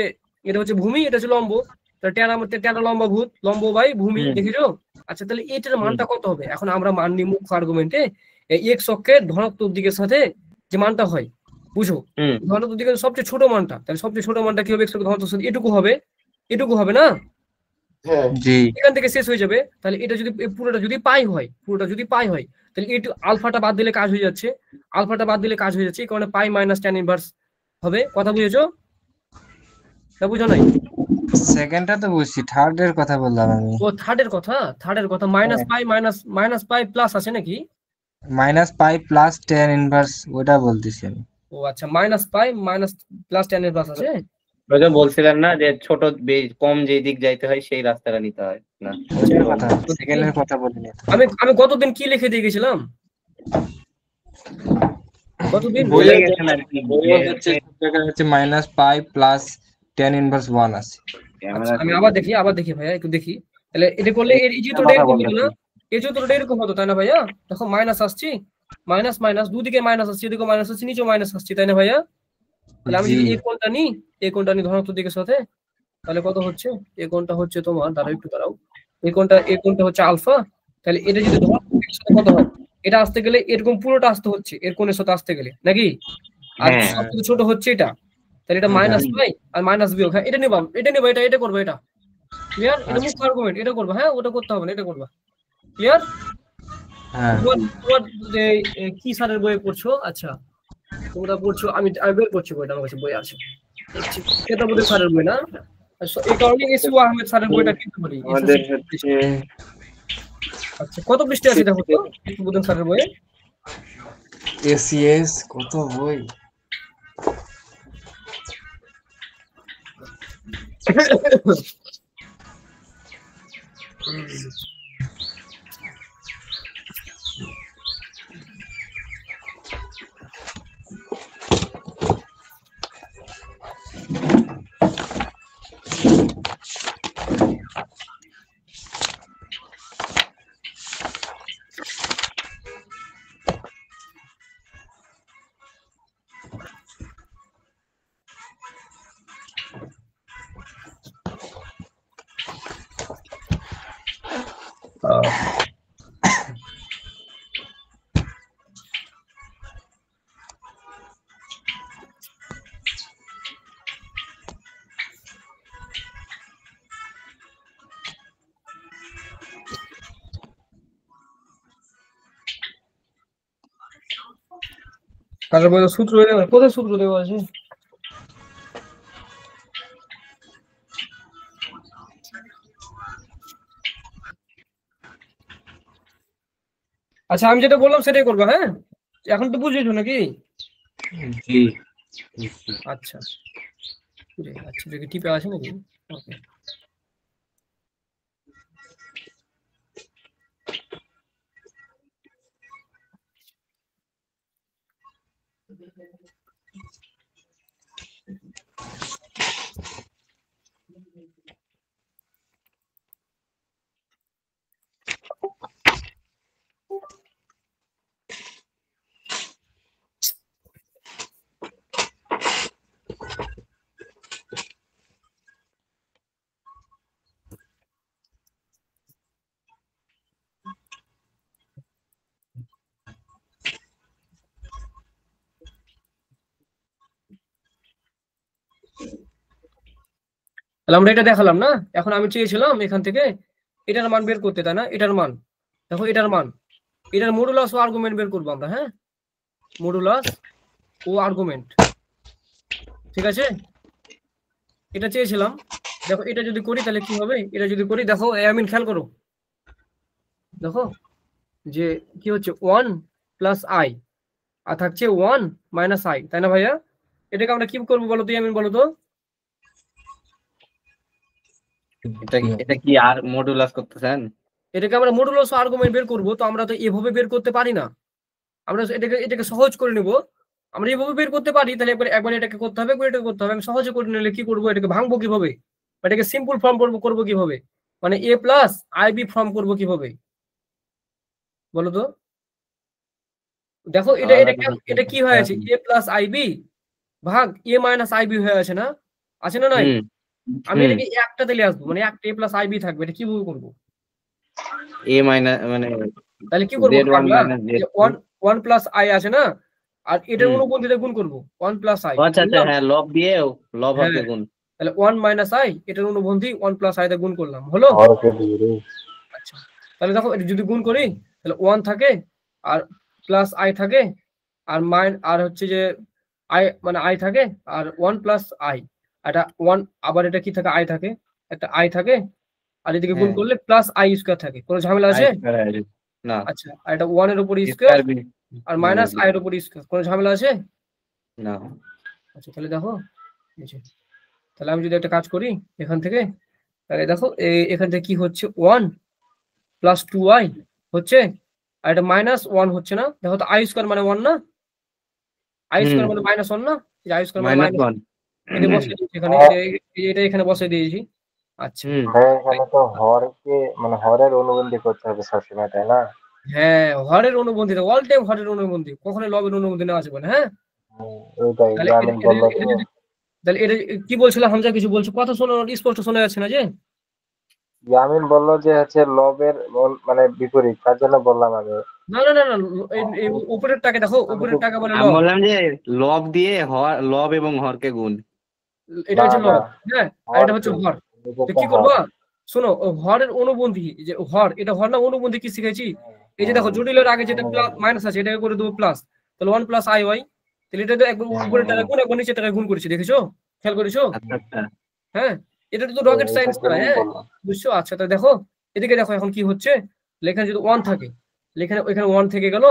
ভূমি, এটা হচ্ছে লম্ব। তাহলে ট্যান আমাদের ট্যান লম্বভূত, লম্ব বাই ভূমি, দেখেছো? আচ্ছা, তাহলে এটার মানটা কত হবে? এখন আমরা মান নিই মুখ্য আর্গুমেন্টে, এক্স অক্ষের ধনাত্মক দিকের সাথে যে মানটা হয়, বুঝো, ধনাত্মক দিকের সবচেয়ে ছোট মানটা। তাহলে সবচেয়ে ছোট মানটা কি হবে? এক্স অক্ষের ধনাত্মক সাথে এটুকু হবে, এটুকু হবে না? জি এখান থেকে শেষ হয়ে যাবে। তাহলে এটা যদি পুরোটা যদি পাই হয়, পুরোটা যদি পাই হয়, তাহলে একটু আলফাটা বাদ দিলে কাজ হয়ে যাচ্ছে, আলফাটা বাদ দিলে কাজ হয়ে যাচ্ছে, এই কারণে পাই মাইনাস ট্যান ইনভার্স হবে। কথা বুঝেছো? তা বুঝো নাই? সেকেন্ডটা তো বুঝছি, থার্ড এর কথা বললাম আমি। ও থার্ডের কথা, থার্ডের কথা মাইনাস পাই মাইনাস পাই প্লাস আছে নাকি? মাইনাস পাই প্লাস টেন ইনভার্স, ওটা বলতেছি আমি। ও আচ্ছা, মাইনাস পাই মাইনাস প্লাস ট্যান ইনভার্স আছে। ওই যে বলছিলেন না যে ছোট কম যে দিক যাইতে হয় সেই রাস্তাটা নিতে হয় না। ওইটার কথা, সেকেন্ডের কথা বলিনি তো। আমি আমি গতদিন কি লিখে দিয়ে গেছিলাম? গতদিন ভুলে গেছেন আর কি। হচ্ছে মাইনাস পাই প্লাস টেন ইনভার্স 1 আছে। আচ্ছা, আমি আবার দেখি ভাইয়া, একটু দেখি। তাহলে এটা করলে এই যে তো এরকম হতো না, এই যে তো এরকম হতো, তাই না ভাইয়া? দেখো মাইনাস আসছি, মাইনাস মাইনাস দুদিকে মাইনাস আসছে, এদিকে মাইনাস আসছে, নিচেও মাইনাস আসছে, তাই না ভাইয়া? তাহলে আমি জি যদি এই কোণটা নিই, এই কোণটা নিই ধনাত্মক দিকের সাথে, তাহলে কত হচ্ছে? এই কোণটা হচ্ছে তোমার, দাঁড়াও একটু দাঁড়াও, এই কোণটা হচ্ছে আলফা। তাহলে এটা যদি ধনাত্মক দিকের সাথে কত হয়? এটা আসতে গেলে এরকম পুরোটা আসতে হচ্ছে এর কোণের সাথে আসতে গেলে, নাকি? আর সবচেয়ে ছোট হচ্ছে এটা, তাহলে এটা মাইনাস পাই আর মাইনাস বিয়োগ। হ্যাঁ, এটা নেবা, এটা করবে, এটা ক্লিয়ার? এটা মুখ্য আর্গুমেন্ট, এটা করবা। হ্যাঁ, ওটা করতে হবে না, এটা করবা। ক্লিয়ার? হ্যাঁ তোমার যে কি স্যারের বইয়ে পড়ছো? আচ্ছা, তোমরা পড়ছো, আমি বের করছি বইটা, আমার কাছে বই আছে। এটা বোধহয় স্যারের বই না? এই কারণে এসইউ আহমেদ স্যারের বইটা কিনতে পারি। আমাদের হচ্ছে আচ্ছা, কত পৃষ্ঠা আছে দেখো তো বুধন স্যারের বইয়ে? এসিএস কত বই। কাজের বইতে সূত্র দেওয়া, কোথায় সূত্র দেওয়া আছে? আচ্ছা, আমি যেটা বললাম সেটাই করবো। হ্যাঁ, এখন তো বুঝেছো নাকি? জি আচ্ছা, আচ্ছা, দেখি টিপে আছে নাকি? ওকে। তাহলে আমরা এটা দেখালাম না? এখন আমি চেয়েছিলাম এখান থেকে এটার মান বের করতে, তাই না? এটার মান দেখো, এটার মান, এটার মডুলাস ও আর্গুমেন্ট বের করবো আমরা। হ্যাঁ, মডুলাস ও আর্গুমেন্ট, ঠিক আছে? এটা চেয়েছিলাম। দেখো এটা যদি করি তাহলে কি হবে? এটা যদি করি, দেখো আমিন খেয়াল করো, দেখো যে কি হচ্ছে 1 প্লাস আই আর থাকছে 1 মাইনাস আই, তাই না ভাইয়া? এটাকে আমরা কি করবো বলো তো আমিন, বলো তো? এটা কি আর মডুলাস করতেছেন? এটাকে আমরা মডুলাস আর্গুমেন্ট বের করব, তো আমরা তো এভাবে বের করতে পারি না, আমরা এটাকে সহজ করে নেব। আমরা এভাবে বের করতে পারি, তাহলে একবার এটাকে করতে হবে, একবার এটাকে করতে হবে। আমি সহজে করে নিলে কি করবো, এটাকে ভাঙবো কিভাবে, এটাকে সিম্পল ফর্ম করবো কিভাবে, মানে a প্লাস আইবি ফর্ম করবো কিভাবে বলো তো? দেখো এটা এটা এটা কি হয়েছে, a প্লাস আইবি ভাগ a মাইনাস আইবি হয়ে আছে না, আছে না নাই? আমি এটাকে একটা দিলে আসবো, মানে একটা a প্লাস আইবি থাকবে, এটা কিভাবে করবো? a মাইনাস মানে তাহলে কি করবো, z1 minus z2 1 plus I আছে না, আর এটার অনুবন্ধীতে গুণ করবো 1 প্লাস আই। আচ্ছা আচ্ছা, হ্যাঁ লব দিয়ে লব হরকে গুণ, তাহলে 1 মাইনাস আই এটার অনুবন্ধী 1 প্লাস আই তে গুণ করলাম, হলো? আচ্ছা, তাহলে দেখো এটা যদি গুণ করি তাহলে 1 থাকে আর প্লাস আই থাকে আর আর হচ্ছে যে আই মানে আই থাকে আর 1 প্লাস আই, এটা 1 আবার এটা কি থাকে, আই থাকে, একটা আই থাকে, আর এদিকে গুণ করলে প্লাস আই স্কয়ার থাকে, কোনো ঝামেলা আছে না? আচ্ছা, আর এটা 1 এর উপর স্কয়ার আর মাইনাস আই এর উপর স্কয়ার, কোনো ঝামেলা আছে না? আচ্ছা, তাহলে দেখো তাহলে আমি যদি একটা কাজ করি এখান থেকে, তাহলে দেখো এখান থেকে কি হচ্ছে, 1 প্লাস 2i হচ্ছে, আর এটা মাইনাস 1 হচ্ছে না, দেখো তো আই স্কয়ার মানে 1 না, আই স্কয়ার মানে মাইনাস 1 না, এই আই স্কয়ার মানে মাইনাস 1, এটা বসিয়ে দিয়েছি এখানে, এটা এখানে বসিয়ে দিয়েছি। আচ্ছা এখানে তো হরকে মানে হরের অনুবন্ধী করতে হবে সবসময়, তাই না? হ্যাঁ, হরের অনুবন্ধী, অল টাইম হরের অনুবন্ধী, কখনো লবের অনুবন্ধী না আসবে না। হ্যাঁ, ওইটাই আমি বললাম। তাহলে এটা কি বলছিল হামজা, কিছু বলছো, কথা শোনো স্পষ্ট শোনা যাচ্ছে না যে? ইয়ামিন বললো যে হচ্ছে লবের মানে বিপরীত, তার জন্য বললাম আমি। না না না না, এই উপরেরটাকে দেখো, উপরেরটাকে বলে আমি বললাম যে লব দিয়ে লব এবং হরকে গুণ, এটা হচ্ছে লব, হ্যাঁ, আর এটা হচ্ছে হর। তো কি করবো, শোনো, হরের অনুবন্ধী, যে হর, এটা হর না অনুবন্ধী কি শিখেছি, এই যে দেখো জটিলের আগে যেটা মাইনাস আছে এটাকে করে দেবো প্লাস, তাহলে 1 প্লাস আই ওয়াই, তাহলে এটা তো একবার উপরের টাকা গুণ একবার নিচের টাকা গুণ করেছি, দেখেছো, খেয়াল করেছো? হ্যাঁ, এটা তো রকেট সায়েন্স না, হ্যাঁ বুঝছো? আচ্ছা, তো দেখো এদিকে দেখো এখন কি হচ্ছে, লেখা যদি 1 থাকে, এখানে 1 থেকে গেল,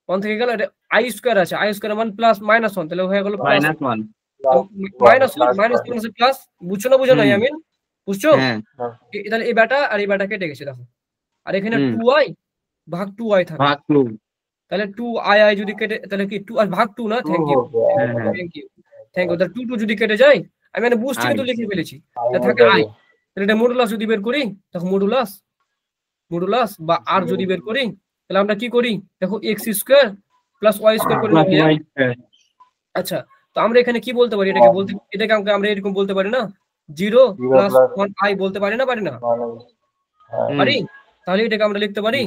1 থেকে গেল, এটা আই স্কয়ার আছে, আই স্কয়ার মানে প্লাস মাইনাস 1, তাহলে হয়ে গেল মাইনাস 1 মাইনাস 1 মাইনাস 1 আছে প্লাস, বুঝছো না বুঝো না ইয়ামিন, বুঝছো? তাহলে এই ব্যাটা আর এই ব্যাটা কেটে গেছে দেখো, আর এখানে 2i ভাগ 2i থাকে, ভাগ 2, তাহলে 2i যদি কেটে, তাহলে কি 2 আর ভাগ 2 না, থ্যাংক ইউ থ্যাংক ইউ, তাহলে 2 2 যদি কেটে যায়, আমি মানে বুঝছি কিন্তু লিখে ফেলেছি, তাহলে থাকে i, তাহলে এটা মডুলাস যদি বের করি, দেখো মডুলাস বা আর যদি বের করি, তাহলে আমরা কি করি, দেখো x square plus y square করে নেব। আচ্ছা, তো আমরা এখানে কি বলতে পারি, এটাকে আমরা এরকম বলতে পারি না, 0 প্লাস 1i বলতে পারি না পারি? তাহলে এটাকে আমরা লিখতে পারি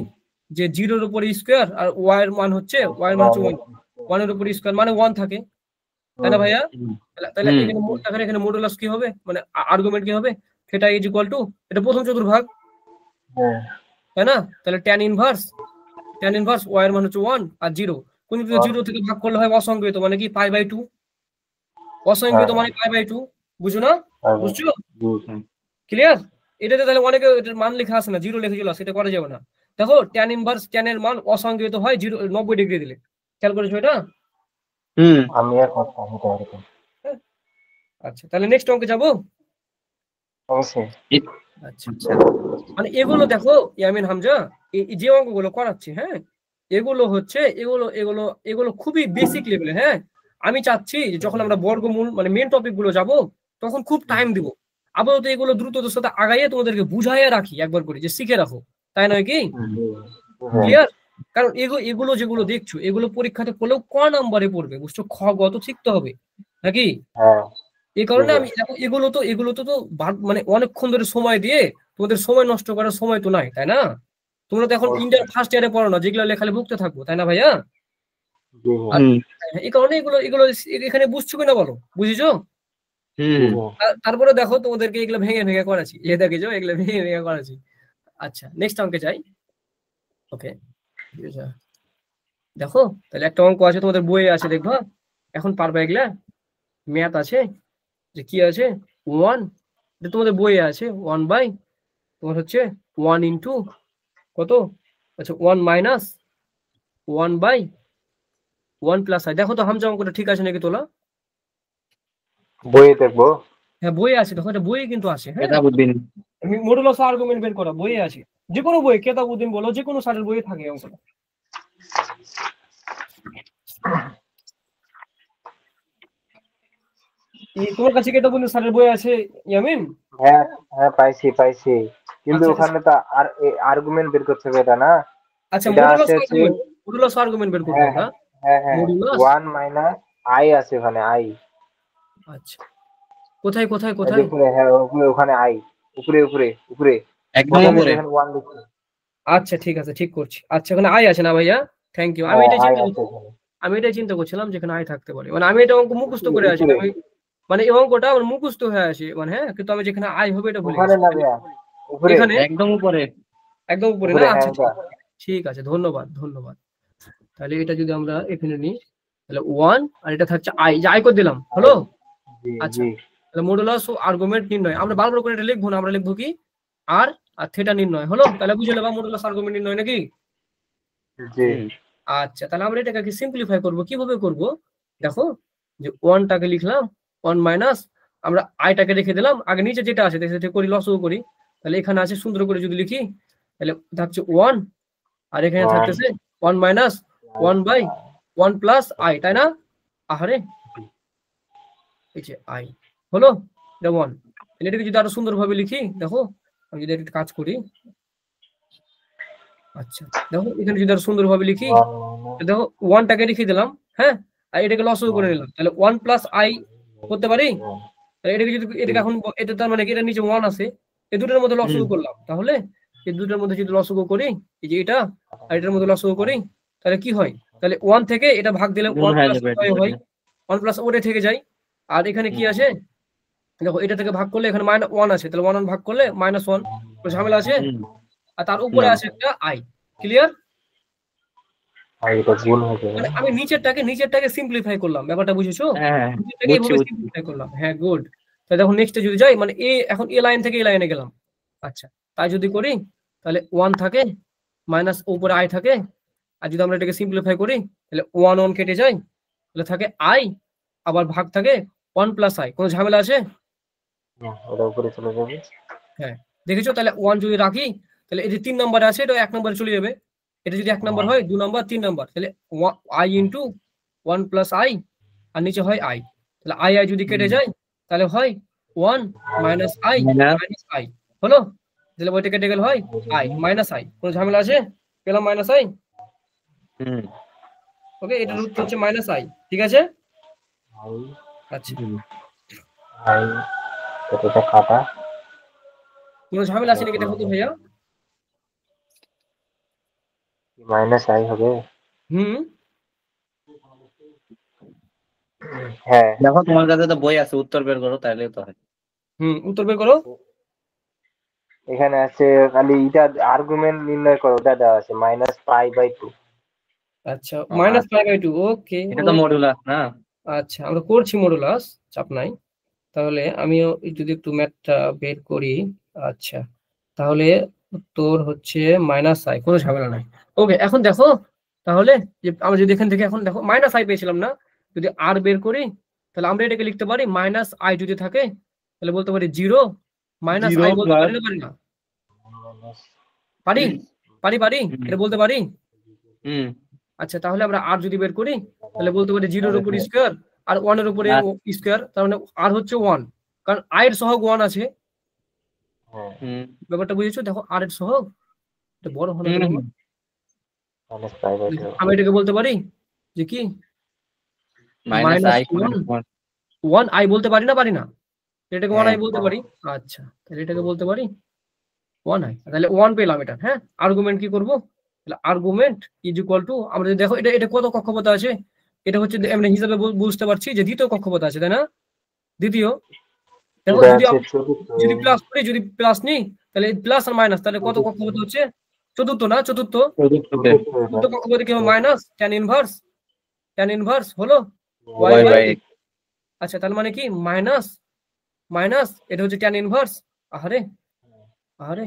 যে 0 এর উপর স্কয়ার আর y এর মান হচ্ছে 1 এর উপর স্কয়ার মানে 1 থাকে, তাই না ভাইয়া? তাহলে এখানে মডুলাস কি হবে, মানে আর্গুমেন্ট কি হবে, থিটা ইজ ইকুয়াল টু, এটা প্রথম চতুর্ভাগ, তাই না? তাহলে tan ইনভার্স y এর মান হচ্ছে 1 আর 0, কিন্তু 0 থেকে ভাগ করলে হয় অসংজ্ঞায়িত, মানে কি π/2, অসংজ্ঞায়িত মানে π/2, বুঝো না? বুঝছো? ক্লিয়ার? এটাতে তাহলে অনেকে এটার মান লেখা আসে না, 0 লিখে চলে আসে, এটা করা যাবে না। দেখো tan ইনভার্স tan এর মান অসংজ্ঞায়িত হয় 90 ডিগ্রি দিলে, খেয়াল করেছো এটা? আমি আর করতাম এটা। আচ্ছা, তাহলে নেক্সট অঙ্কে যাবো। অবশ্যই। আচ্ছা, মানে এগুলো দেখো ইয়ামিন হামজা, এই যে অঙ্কগুলো করাচ্ছি, হ্যাঁ, এগুলো হচ্ছে এগুলো খুবই বেসিক লেভেলের। হ্যাঁ, আমি চাচ্ছি যে যখন আমরা বর্গমূল মানে মেন টপিক গুলো যাবো তখন খুব টাইম দিব, আপাতত এগুলো দ্রুততার সাথে আগাইয়ে তোমাদেরকে বুঝাইয়া রাখি একবার করে, যে শিখে রাখো, তাই নয় কি? ক্লিয়ার? কারণ এগুলো যেগুলো দেখছো এগুলো পরীক্ষাতে পড়লেও ক নাম্বারে পড়বে, বুঝছো, খ গ তো শিখতে হবে নাকি? এই কারণে আমি এগুলো তো মানে অনেকক্ষণ ধরে সময় দিয়ে তোমাদের সময় নষ্ট করার সময় তো নাই, তাই না? তোমরা তো এখন ইন্টার ফার্স্ট ইয়ারে পড়ো না, যেগুলো লেখালে ভুগতে থাকবো, তাই না ভাইয়া? এই কারণে এগুলো এখানে বুঝছো কিনা বলো, বুঝেছো? তারপরে দেখো তোমাদেরকে এগুলো ভেঙে ভেঙে করাচ্ছি, দেখেছো এগুলো ভেঙে ভেঙে করাচ্ছি। আচ্ছা, নেক্সট অঙ্কে যাই। ওকে, দেখো তাহলে একটা অঙ্ক আছে তোমাদের বইয়ে আছে, দেখবা এখন পারবে এগুলা, ম্যাথ আছে, যে কি আছে 1, এটা তোমাদের বইয়ে আছে, 1 বাই তোমার হচ্ছে 1 ইন্টু কত, আচ্ছা 1 মাইনাস 1 বাই 1 প্লাস আই। দেখো তো হামজা অঙ্কটা ঠিক আছে নাকি তোলা? বইয়ে দেখবো। হ্যাঁ বইয়ে আছে, দেখো এটা বইয়ে কিন্তু আছে। হ্যাঁ, মডুলাস আর্গুমেন্ট বের করা বইয়ে আছে, যে কোনো বই, কেতাবুদ্দিন বলো, যে কোনো স্যারের বইয়ে থাকে অঙ্কটা। তোমার কাছে কেতাবুদ্দিন স্যারের বই আছে ইয়ামিন? হ্যাঁ হ্যাঁ, পাইছি কিন্তু আচ্ছা ওখানে তো আর আর্গুমেন্ট বের করতে হবে এটা না। আচ্ছা, এটা মডুলাস আছে হচ্ছে আর্গুমেন্ট, মডুলাস আর্গুমেন্ট বের করতে হ্যাঁ হবে না? হ্যাঁ হ্যাঁ, মডুলাস, 1 মাইনাস আই আছে ওখানে, আই। আচ্ছা কোথায় কোথায় এই কোথায়? যে উপরে, হ্যাঁ ওখানে আই, উপরে উপরে উপরে একদম ওখানে উপরে। দেখেন 1 লিখছে। আচ্ছা ঠিক আছে, ঠিক করছি। আচ্ছা এখানে আই আছে না ভাইয়া? Thank you. হ্যাঁ আই আছে ওখানে, আমি এটাই চিন্তা করছিলাম যেখানে আই থাকতে পারে, মানে আমি এটা অঙ্ক মুখস্থ করে আছি, উপরে। আমি মানে এই অঙ্কটা আমার মুখস্থ হয়ে আছে, মানে হ্যাঁ, কিন্তু আমি যেখানে আই হবে এটা ভুলে ওখানে গেছি। না ভাইয়া, উপরে এখানে একদম উপরে। একদম উপরে না? উপরে, আচ্ছা হ্যাঁ ঠিক ঠিক আছে, ধন্যবাদ ধন্যবাদ। তাহলে এটা যদি আমরা এখানে নিই, তাহলে 1 আর এটা থাকছে আই, যে আই করে দিলাম, হলো? জি আচ্ছা, জি। তাহলে মডুলাস ও আর্গুমেন্ট নির্ণয়, আমরা বারবার করে এটা লিখবো না, আমরা লিখবো কি আর আর থিটা নির্ণয়, হলো? তাহলে বুঝে নেবা মডুলাস আর্গুমেন্ট নির্ণয় নাকি? জি আচ্ছা, তাহলে আমরা এটাকে সিম্পলিফাই করব, কিভাবে করব দেখো, যে 1টাকে লিখলাম 1 মাইনাস, আমরা আইটাকে রেখে দিলাম, আগে নিচে যেটা আছে সেটা করি, লসও করি। তাহলে এখানে আছে সুন্দর করে যদি লিখি, তাহলে থাকছে 1 আর এখানে থাকতেছে 1 মাইনাস 1 বাই 1 প্লাস আই, তাই না? আহারে, এই যে আই, হলো? এটা 1। তাহলে এটাকে যদি আরো সুন্দরভাবে লিখি, দেখো আমি যদি একটা কাজ করি, আচ্ছা দেখো এখানে যদি আরো সুন্দরভাবে লিখি, দেখো 1টাকে রেখে দিলাম, হ্যাঁ, আর এটাকে লসও করে নিলাম, তাহলে 1 প্লাস আই করতে পারি। তাহলে এটাকে যদি, এটাকে এখন এটা তার মানে কি, এটা নিচে 1 আছে, এই দুটোর মধ্যে লসও করলাম, তাহলে এই দুটোর মধ্যে যদি লসও করি, এই যে এটা আর এটার মধ্যে লসও করি, তাহলে কি হয়? তাহলে 1 থেকে এটা ভাগ দিলে 1 প্লাস হয়, 1 প্লাস ওটা থেকে যায়। আর এখানে কি আছে দেখো, এটা থেকে ভাগ করলে এখানে -1 আছে, তাহলে 1 ভাগ করলে -1, কোনো ঝামেলা আছে? আর তার উপরে আছে একটা আই, ক্লিয়ার? আই, এটা ভুল হয়ে যাবে। মানে আমি নিচেরটাকে সিম্পলিফাই করলাম, ব্যাপারটা বুঝেছো? হ্যাঁ নিচেরটাকে এইভাবে সিম্পলিফাই করলাম, হ্যাঁ গুড। তাহলে দেখো নেক্সটে যদি যাই, মানে এখন এ লাইন থেকে এই লাইনে গেলাম, আচ্ছা তাই যদি করি, তাহলে 1 থাকে মাইনাস উপরে আই থাকে, আর যদি আমরা এটাকে সিম্পলিফাই করি, তাহলে 1 কেটে যায়, তাহলে থাকে আই, আবার ভাগ থাকে 1 প্লাস আই, কোনো ঝামেলা আছে? ওটা উপরে চলে যাবে। হ্যাঁ দেখেছো? তাহলে 1 যদি রাখি, তাহলে এই যে 3 নম্বরে আছে, এটা 1 নম্বরে চলে যাবে। এটা যদি 1 নম্বর হয়, 2 নম্বর, 3 নম্বর, তাহলে আই ইন্টু 1 প্লাস আই, আর নিচে হয় আই, তাহলে আই আই যদি কেটে যায়, তাহলে হয় 1 মাইনাস আই মাইনাস আই, হলো? তাহলে ওইটা কেটে গেলে হয় আই মাইনাস আই, কোনো ঝামেলা আছে? পেলাম মাইনাস আই, ওকে, এটার উত্তর হচ্ছে মাইনাস আই, ঠিক আছে? আচ্ছা, আই, এটা কাটা। কোনো ঝামেলা আছে নাকি দেখো তো ভাইয়া? মাইনাস আই হবে। হুম, হ্যাঁ দেখো তোমার কাছে তো বই আছে, উত্তর বের করো তাহলে তো হয়। উত্তর বের করো। এখানে আছে খালি এটা আর্গুমেন্ট নির্ণয় করো, ওটা দেওয়া আছে -π/2। আচ্ছা -π/2, ওকে। এটা তো মডুলাস না? আচ্ছা আমরা করছি মডুলাস, চাপ নাই। তাহলে আমিও যদি একটু ম্যাথটা বের করি, আচ্ছা তাহলে উত্তর হচ্ছে মাইনাস আই, কোনো ঝামেলা নাই। ওকে, এখন দেখো তাহলে, যে আমরা যদি এখান থেকে এখন দেখো মাইনাস আই পেয়েছিলাম না, যদি আর বের করি, তাহলে আমরা এটাকে লিখতে পারি মাইনাস আই, যদি থাকে তাহলে বলতে পারি 0 মাইনাস আই, বলতে পারি না? পারি না? পারি পারি পারি, এটা বলতে পারি। আচ্ছা তাহলে আমরা আর যদি বের করি, তাহলে বলতে পারি 0-এর উপর স্কয়ার আর 1-এর উপরে স্কয়ার, তার মানে আর হচ্ছে 1, কারণ আই এর সহগ 1 আছে, ব্যাপারটা বুঝেছো? দেখো আর এর সহগ, এটা বড় হলো কেন? আমি এটাকে বলতে পারি যে কি -1 আই বলতে পারি না? পারি না? এটাকে 1 আই বলতে পারি। আচ্ছা তাহলে এটাকে বলতে পারি 1 আই, তাহলে 1 পেলাম এটা। হ্যাঁ, আর্গুমেন্ট কি করব, তাহলে আর্গুমেন্ট ইজ ইকুয়াল টু, আমরা যদি দেখো এটা কত কক্ষপথ আছে, এটা হচ্ছে আমরা হিসাবে বুঝতে পারছি যে দ্বিতীয় কক্ষপথ আছে, তাই না? দ্বিতীয়, দেখো যদি প্লাস করি, যদি প্লাস নিই, তাহলে প্লাস আর মাইনাস, তাহলে কত কক্ষপথ হচ্ছে? চতুর্থ না? চতুর্থ কক্ষপথে কি হবে? মাইনাস tan ইনভার্স হলো y বাই। আচ্ছা তার মানে কি মাইনাস মাইনাস, এটা হচ্ছে tan ইনভার্স, আহারে আহারে,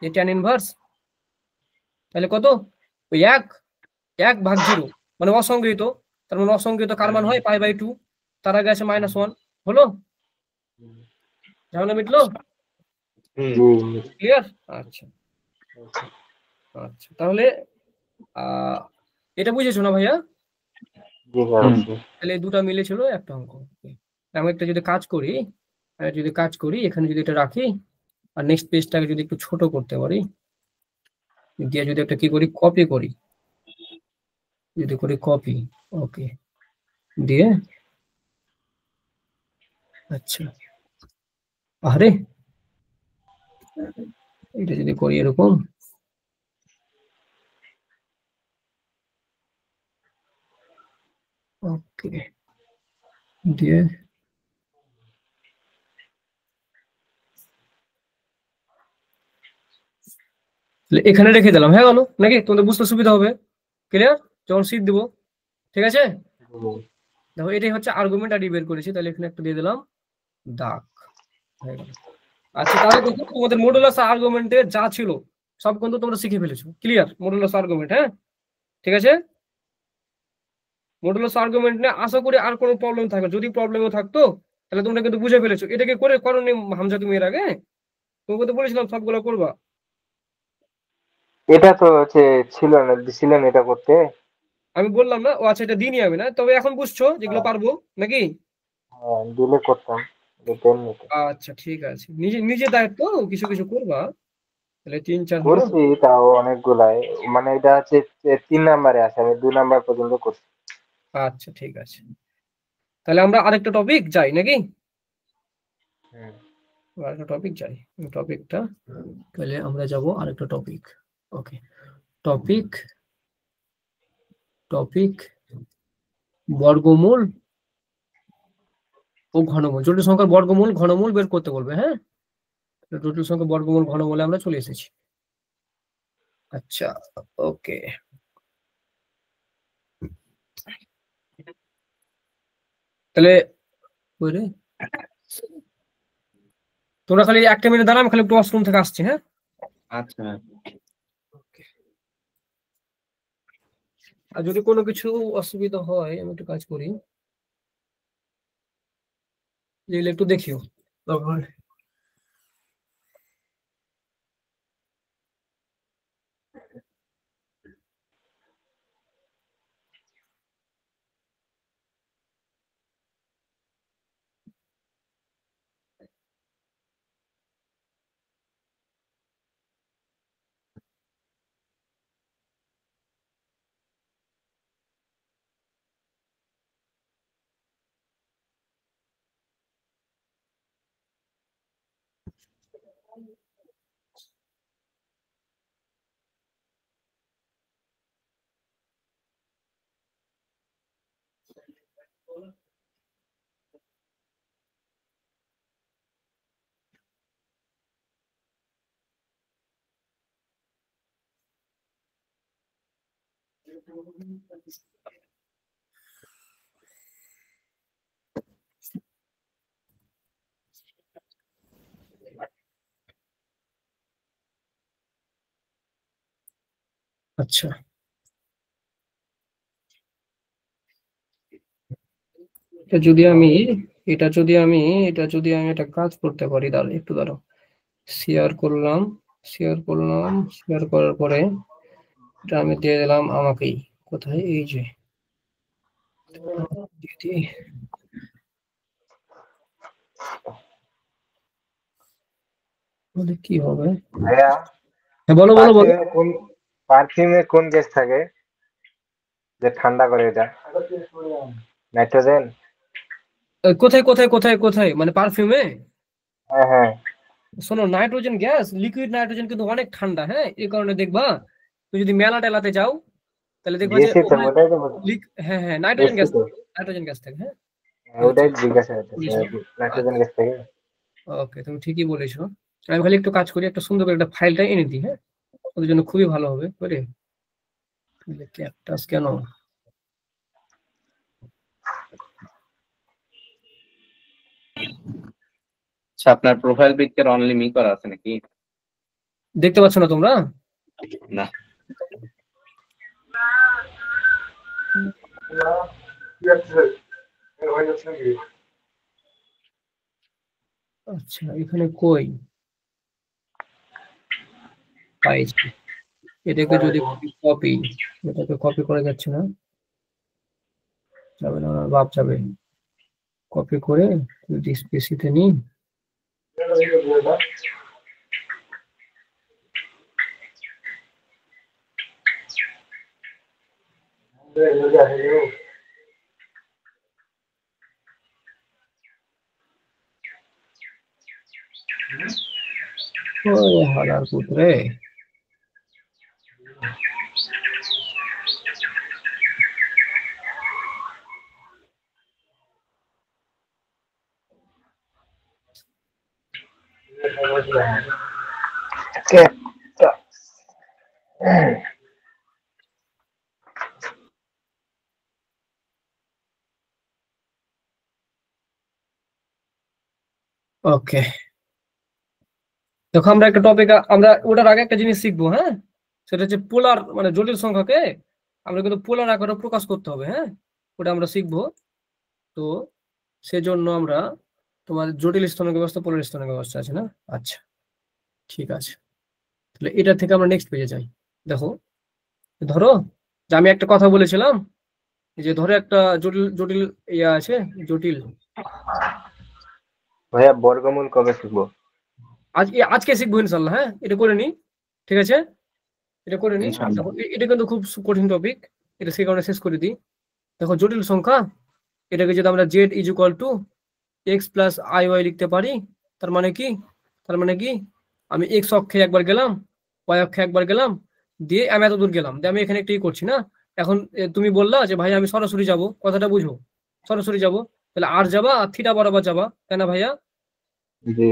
এই tan ইনভার্স, তাহলে কত? ওই 1/0, মানে অসংগৃহীত, তার মানে অসংগৃহীত কার মান হয় π/2, তার আগে আছে -1, হলো? ঝামেলা মিটলো? ক্লিয়ার? আচ্ছা আচ্ছা তাহলে এটা বুঝেছো না ভাইয়া? জি স্যার অবশ্যই। তাহলে এই দুটা মিলে ছিল একটা অঙ্ক। আমি একটা যদি কাজ করি এখানে যদি এটা রাখি আর নেক্সট পেজটাকে যদি একটু ছোট করতে পারি, দিয়ে যদি একটা কি করি কপি করি, যদি করি কপি, ওকে দিয়ে আচ্ছা আরে এটা যদি করি এরকম, ওকে দিয়ে এখানে রেখে দিলাম, হয়ে গেল নাকি? তোমাদের বুঝতে সুবিধা হবে, ক্লিয়ার যখন শীট দিব। ঠিক আছে, দেখো এটাই হচ্ছে আর্গুমেন্ট আর বের করেছি, তাহলে এখানে একটা দিয়ে দিলাম দাগ, হয়ে গেল। আচ্ছা তাহলে দেখো তোমাদের মডুলাস আর্গুমেন্টে যা ছিল সব কিন্তু তোমরা শিখে ফেলেছো, ক্লিয়ার মডুলাস আর্গুমেন্ট। হ্যাঁ ঠিক আছে, মডুলাস আর্গুমেন্ট নিয়ে আশা করি আর কোনো প্রবলেম থাকবে, যদি প্রবলেমও থাকতো তাহলে তোমরা কিন্তু বুঝে ফেলেছো। এটাকে করে করনি হামজা তুমি এর আগে? তোমাকে তো বলেছিলাম সবগুলো করবা। এটা তো হচ্ছে ছিল না, দিছিলেন এটা করতে। আমি বললাম না? ও আচ্ছা এটা দিইনি আমি, না তবে এখন বুঝছো যেগুলো হ্যাঁ, পারবো নাকি? হ্যাঁ, দিলে করতাম, দেননি তো। আচ্ছা ঠিক আছে, নিজে নিজে দায়িত্ব কিছু কিছু করবা। তাহলে 3 4 হলো। করছি তাও অনেকগুলাই, মানে এটা হচ্ছে 3 নাম্বারে আছে, আমি 2 নাম্বার পর্যন্ত করছি। আচ্ছা ঠিক আছে, তাহলে আমরা আরেকটা টপিক যাই নাকি? হুম। আরেকটা টপিক যাই, টপিকটা তাহলে আমরা যাব আরেকটা টপিক। ওকে টপিক টপিক বর্গমূল ও ঘনমূল, জটিল সংখ্যার বর্গমূল ঘনমূল বের করতে বলবে। হ্যাঁ জটিল সংখ্যার বর্গমূল ঘনমূলে আমরা চলে এসেছি। আচ্ছা ওকে, তাহলে ওই রে, তোমরা খালি একটা মিনিট দাঁড়া, আমি খালি একটু ওয়াশরুম থেকে আসছি। হ্যাঁ আচ্ছা আর যদি কোনো কিছু অসুবিধা হয় আমি একটু কাজ করি, যেগুলো একটু দেখিও তারপর। আচ্ছা এটা যদি আমি একটা কাজ করতে পারি, দাঁড়াও একটু দাঁড়াও, শেয়ার করলাম, শেয়ার করার পরে এটা আমি দিয়ে দিলাম আমাকেই, কোথায়, এই যে দিয়ে দিই। বলে কি হবে? ভাইয়া, হ্যাঁ বলো বলো বলো। পারফিউমে কোন গ্যাস থাকে যে ঠান্ডা করে এটা? নাইট্রোজেন। কোথায় কোথায় কোথায় কোথায় মানে পারফিউমে? হ্যাঁ হ্যাঁ। শোনো নাইট্রোজেন গ্যাস, লিকুইড নাইট্রোজেন কিন্তু অনেক ঠান্ডা। হ্যাঁ এই কারণে দেখবা তুমি যদি মেলা টেলাতে যাও তাহলে দেখবা যে গেসই তো, ওখানে ওটাই তো বলছি। হ্যাঁ হ্যাঁ গেসই তো, নাইট্রোজেন গ্যাস থাকে। হ্যাঁ হ্যাঁ, আচ্ছা ওটাই জিজ্ঞাসা করতেছে, বলেছো। নাইট্রোজেন আচ্ছা গ্যাস থাকে। ওকে তুমি ঠিকই বলেছো। আমি খালি একটু কাজ করি, একটা সুন্দর করে একটা ফাইলটা এনে দিই। হ্যাঁ ওদের জন্য খুবই ভালো হবে করে। ক্যাকটাস কেন আচ্ছা, আপনার প্রোফাইল পিকচার অনলি মি করা আছে নাকি? দেখতে পাচ্ছ না তোমরা? না। আচ্ছা এখানে কই, পাইছি। এটাকে যদি কপি, এটাকে কপি করে যাচ্ছে না, যাবে না, বাপ যাবে। কপি করে যদি স্পেসিতে নিই, ওরে হালার পুত্রে, ওকে। দেখো আমরা একটা টপিক, আমরা ওটার আগে একটা জিনিস শিখবো, হ্যাঁ, সেটা হচ্ছে পোলার, মানে জটিল সংখ্যাকে আমরা কিন্তু পোলার আকারে প্রকাশ করতে হবে, হ্যাঁ, ওটা আমরা শিখবো। তো সেজন্য আমরা, তোমার জটিল স্থানাঙ্ক ব্যবস্থা, পোলার স্থানাঙ্ক ব্যবস্থা আছে না? আচ্ছা, ঠিক আছে, তাহলে এটা থেকে আমরা নেক্সট পেজে যাই। দেখো, ধরো যে আমি একটা কথা বলেছিলাম যে ধরো একটা জটিল জটিল ইয়া আছে, জটিল, ভাইয়া বর্গমূল কবে শিখবো? আজকে শিখবো ইনশাল্লাহ, হ্যাঁ, এটা করে নি, ঠিক আছে, এটা করে নি। ইনশাআল্লাহ। দেখো এটা কিন্তু খুব কঠিন টপিক, এটা সেই কারণে শেষ করে দিই। দেখো জটিল সংখ্যা, এটাকে যদি আমরা z is equal to x plus i y লিখতে পারি, তার মানে কি, তার মানে কি আমি এক্স অক্ষে একবার গেলাম, ওয়াই অক্ষে একবার গেলাম, দিয়ে আমি এত দূর গেলাম, দিয়ে আমি এখানে একটাই করছি না। এখন তুমি বললা যে ভাই আমি সরাসরি যাব, কথাটা বুঝো, সরাসরি যাব, তাহলে আর যাবা আর থিটা বরাবর যাবা, তাই না ভাইয়া? জি।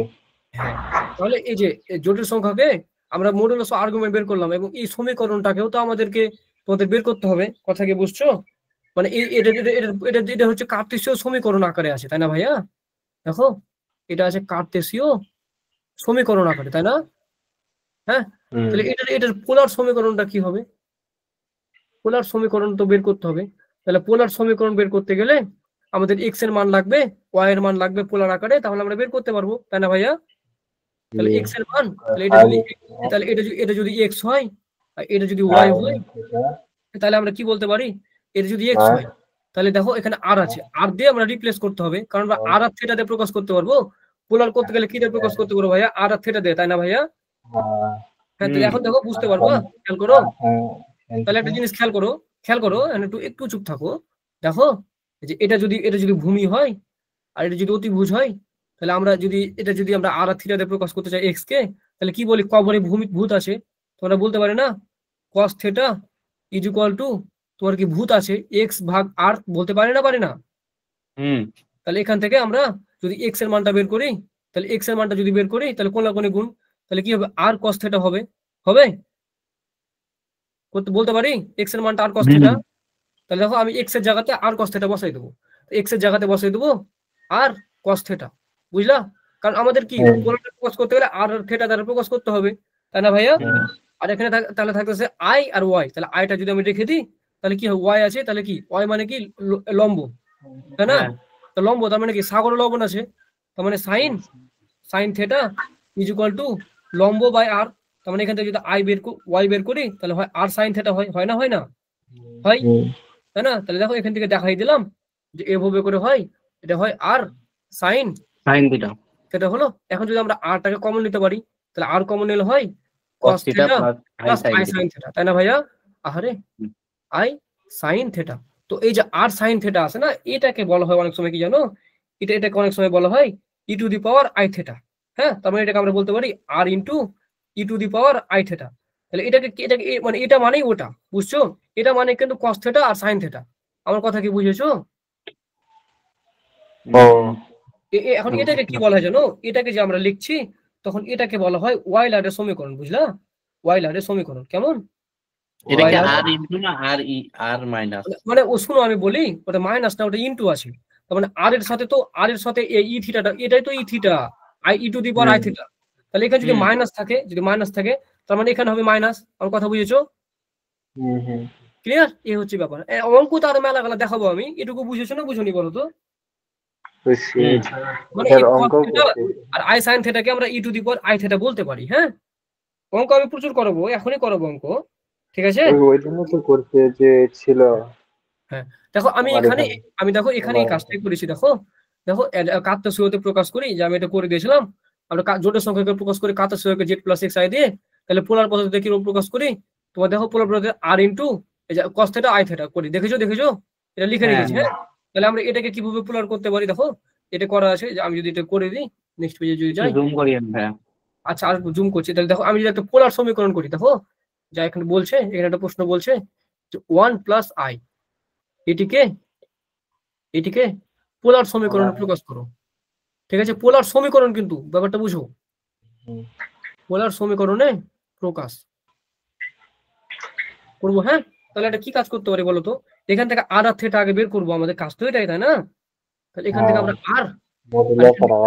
হ্যাঁ, তাহলে এই যে জটিল সংখ্যাকে আমরা মডুলাস আর্গুমেন্ট বের করলাম, এবং এই সমীকরণটাকেও তো আমাদেরকে তোমাদের বের করতে হবে, কথা কি বুঝছো? মানে এটা এটা এটা এটা এটা হচ্ছে কার্তেশীয় সমীকরণ আকারে আছে, তাই না ভাইয়া? দেখো এটা আছে কার্তেশীয় সমীকরণ আকারে, তাই না? হ্যাঁ, তাহলে এটার পোলার সমীকরণটা কি হবে? পোলার সমীকরণ তো বের করতে হবে। তাহলে পোলার সমীকরণ বের করতে গেলে আমাদের এক্স এর মান লাগবে, ওয়াই এর মান লাগবে পোলার আকারে, তাহলে আমরা বের করতে পারবো, তাই না ভাইয়া? তাহলে এক্স এর মান, তাহলে এটা যদি এক্স হয় আর এটা যদি ওয়াই হয়, তাহলে আমরা কি বলতে পারি, এটা যদি এক্স হয়, তাহলে দেখো এখানে আর আছে, আর দিয়ে আমরা রিপ্লেস করতে হবে, কারণ আমরা আর আর থিটা দিয়ে প্রকাশ করতে পারবো। পোলার করতে গেলে কি দিয়ে প্রকাশ করতে পারবো ভাইয়া? আর আর থিটা দিয়ে, তাই না ভাইয়া? হ্যাঁ, তাহলে এখন দেখো বুঝতে পারবো, খেয়াল করো, তাহলে একটা জিনিস খেয়াল করো, খেয়াল করো, একটু একটু চুপ থাকো। দেখো যে এটা যদি ভূমি হয় আর এটা যদি অতিভুজ হয়, তাহলে আমরা যদি এটা যদি আমরা আর আর থিটা দিয়ে প্রকাশ করতে চাই এক্স কে, তাহলে কি বলি, কবরে ভূমি ভূত আছে, তোমরা বলতে পারে না cos theta is equal two, তোমার কি ভূত আছে এক্স ভাগ আর, বলতে পারে না, পারে না? তাহলে এখান থেকে আমরা যদি এক্স এর মানটা বের করি, তাহলে এক্স এর মানটা যদি বের করি, তাহলে কোন কোনে গুণ, তাহলে কি হবে, আর cos থিটা হবে, হবে বলতে পারি এক্স এর মানটা আর cos থিটা। তাহলে দেখো আমি এক্স এর জায়গাতে আর cos থিটা বসাই দেবো, এক্স এর জায়গাতে বসাই দেবো আর cos থিটা, বুঝলা? কারণ আমাদের কি পোলারটা প্রকাশ করতে গেলে আর থিটা দ্বারা প্রকাশ করতে হবে, তাই না ভাইয়া? আর এখানে তাহলে থাকতেছে আই আর ওয়াই, তাহলে আইটা যদি আমি রেখে দিই, তাহলে কি হবে, ওয়াই আছে, তাহলে কি ওয়াই মানে কি লম্ব, তাই না? তো লম্ব তার মানে কি সাগর লবণ আছে, তার মানে sine theta is equal two লম্ব বাই আর, তার মানে এখান থেকে যদি ওয়াই বের করি, তাহলে হয় আর সাইন থিটা হয় না, হয় না, হয়, তাই না? তাহলে দেখো এখান থেকে দেখাই দিলাম যে এভাবে করে হয়, এটা হয় আর সাইন থিটা, সেটা হলো। এখন যদি আমরা আরটাকে কমন নিতে পারি, তাহলে আর কমন নিলে হয় cos theta plus i sine theta, তাই না ভাইয়া? আহারে, আই সাইন থিটা। তো এই যে আর সাইন থিটা আছে না, এটাকে বলা হয় অনেক সময় কি জানো, এটাকে অনেক সময় বলা হয় e to the power i theta. হ্যাঁ, তার মানে এটাকে আমরা বলতে পারি আর into e to the power i theta. তাহলে এটাকে মানে এটা মানেই ওটা, বুঝছো? এটা মানে কিন্তু cos থিটা আর সাইন থিটা। আমার কথা কি বুঝেছো? এখন এটাকে কি বলা হয় জানো, এটাকে যে আমরা লিখছি তখন এটাকে বলা হয় ওয়াইলারের সমীকরণ, বুঝলা? ওয়াইলারের সমীকরণ কেমন, এটা কি আর ইনটু না আর মাইনাস? মানে ও শুনো আমি বলি, ওটা মাইনাস না, ওটা ইনটু আছে, তার মানে আর এর সাথে তো আর এর সাথে এই ই থিটাটা, এটাই তো ই theta, I E to the power i theta. তাহলে এখানে যদি মাইনাস থাকে, তার মানে এখানে হবে মাইনাস। আমার কথা বুঝেছো? ক্লিয়ার? এই হচ্ছে ব্যাপার। অঙ্ক তো আরো মেলা গেলা দেখাবো আমি, এটুকু বুঝেছো না বুঝোনি বলো তো? মানে আর আই সাইন থিটাকে আমরা e to the power i theta বলতে পারি, হ্যাঁ? অঙ্ক আমি প্রচুর করাবো, এখনই করাবো অঙ্ক, ঠিক আছে? ওই জন্য তো করছে যে ছিল হ্যাঁ, দেখো আমি আমার এখানে, এখানে আমি দেখো এখানে এই কাজটাই করেছি। দেখো দেখো কাতটা শুরুতে প্রকাশ করি যে আমি এটা করে দিয়েছিলাম। আমরা জোটের সংখ্যাকে প্রকাশ করি কাতটা শুরুকে জেড প্লাস এক্স আই দিয়ে। তাহলে পোলার পদ্ধতিতে কিরকম প্রকাশ করি? তোমার দেখো পোলার পদ্ধতিতে আর ইন্টু এই যে কস থিটা আই থিটা করি। দেখেছো দেখেছো? এটা লিখে রেখেছি। হ্যাঁ, তাহলে আমরা এটাকে কিভাবে পোলার করতে পারি দেখো, এটা করা আছে যে আমি যদি এটা করে দিই, নেক্সট পেজে যদি যাই, জুম করি ভাইয়া। আচ্ছা আর জুম করছি। তাহলে দেখো আমি যদি একটা পোলার সমীকরণ করি, দেখো যা এখানে বলছে, এখানে একটা প্রশ্ন বলছে যে 1 প্লাস আই, এটিকে এটিকে পোলার সমীকরণে প্রকাশ করো। ঠিক আছে, পোলার সমীকরণ, কিন্তু ব্যাপারটা বুঝো, পোলার সমীকরণে প্রকাশ করবো। হ্যাঁ, তাহলে এটা কি কাজ করতে পারি বলতো? এখান থেকে আর আর থিটা আগে বের করবো, আমাদের কাজ তো এটাই, তাই না? তাহলে এখান থেকে আমরা আর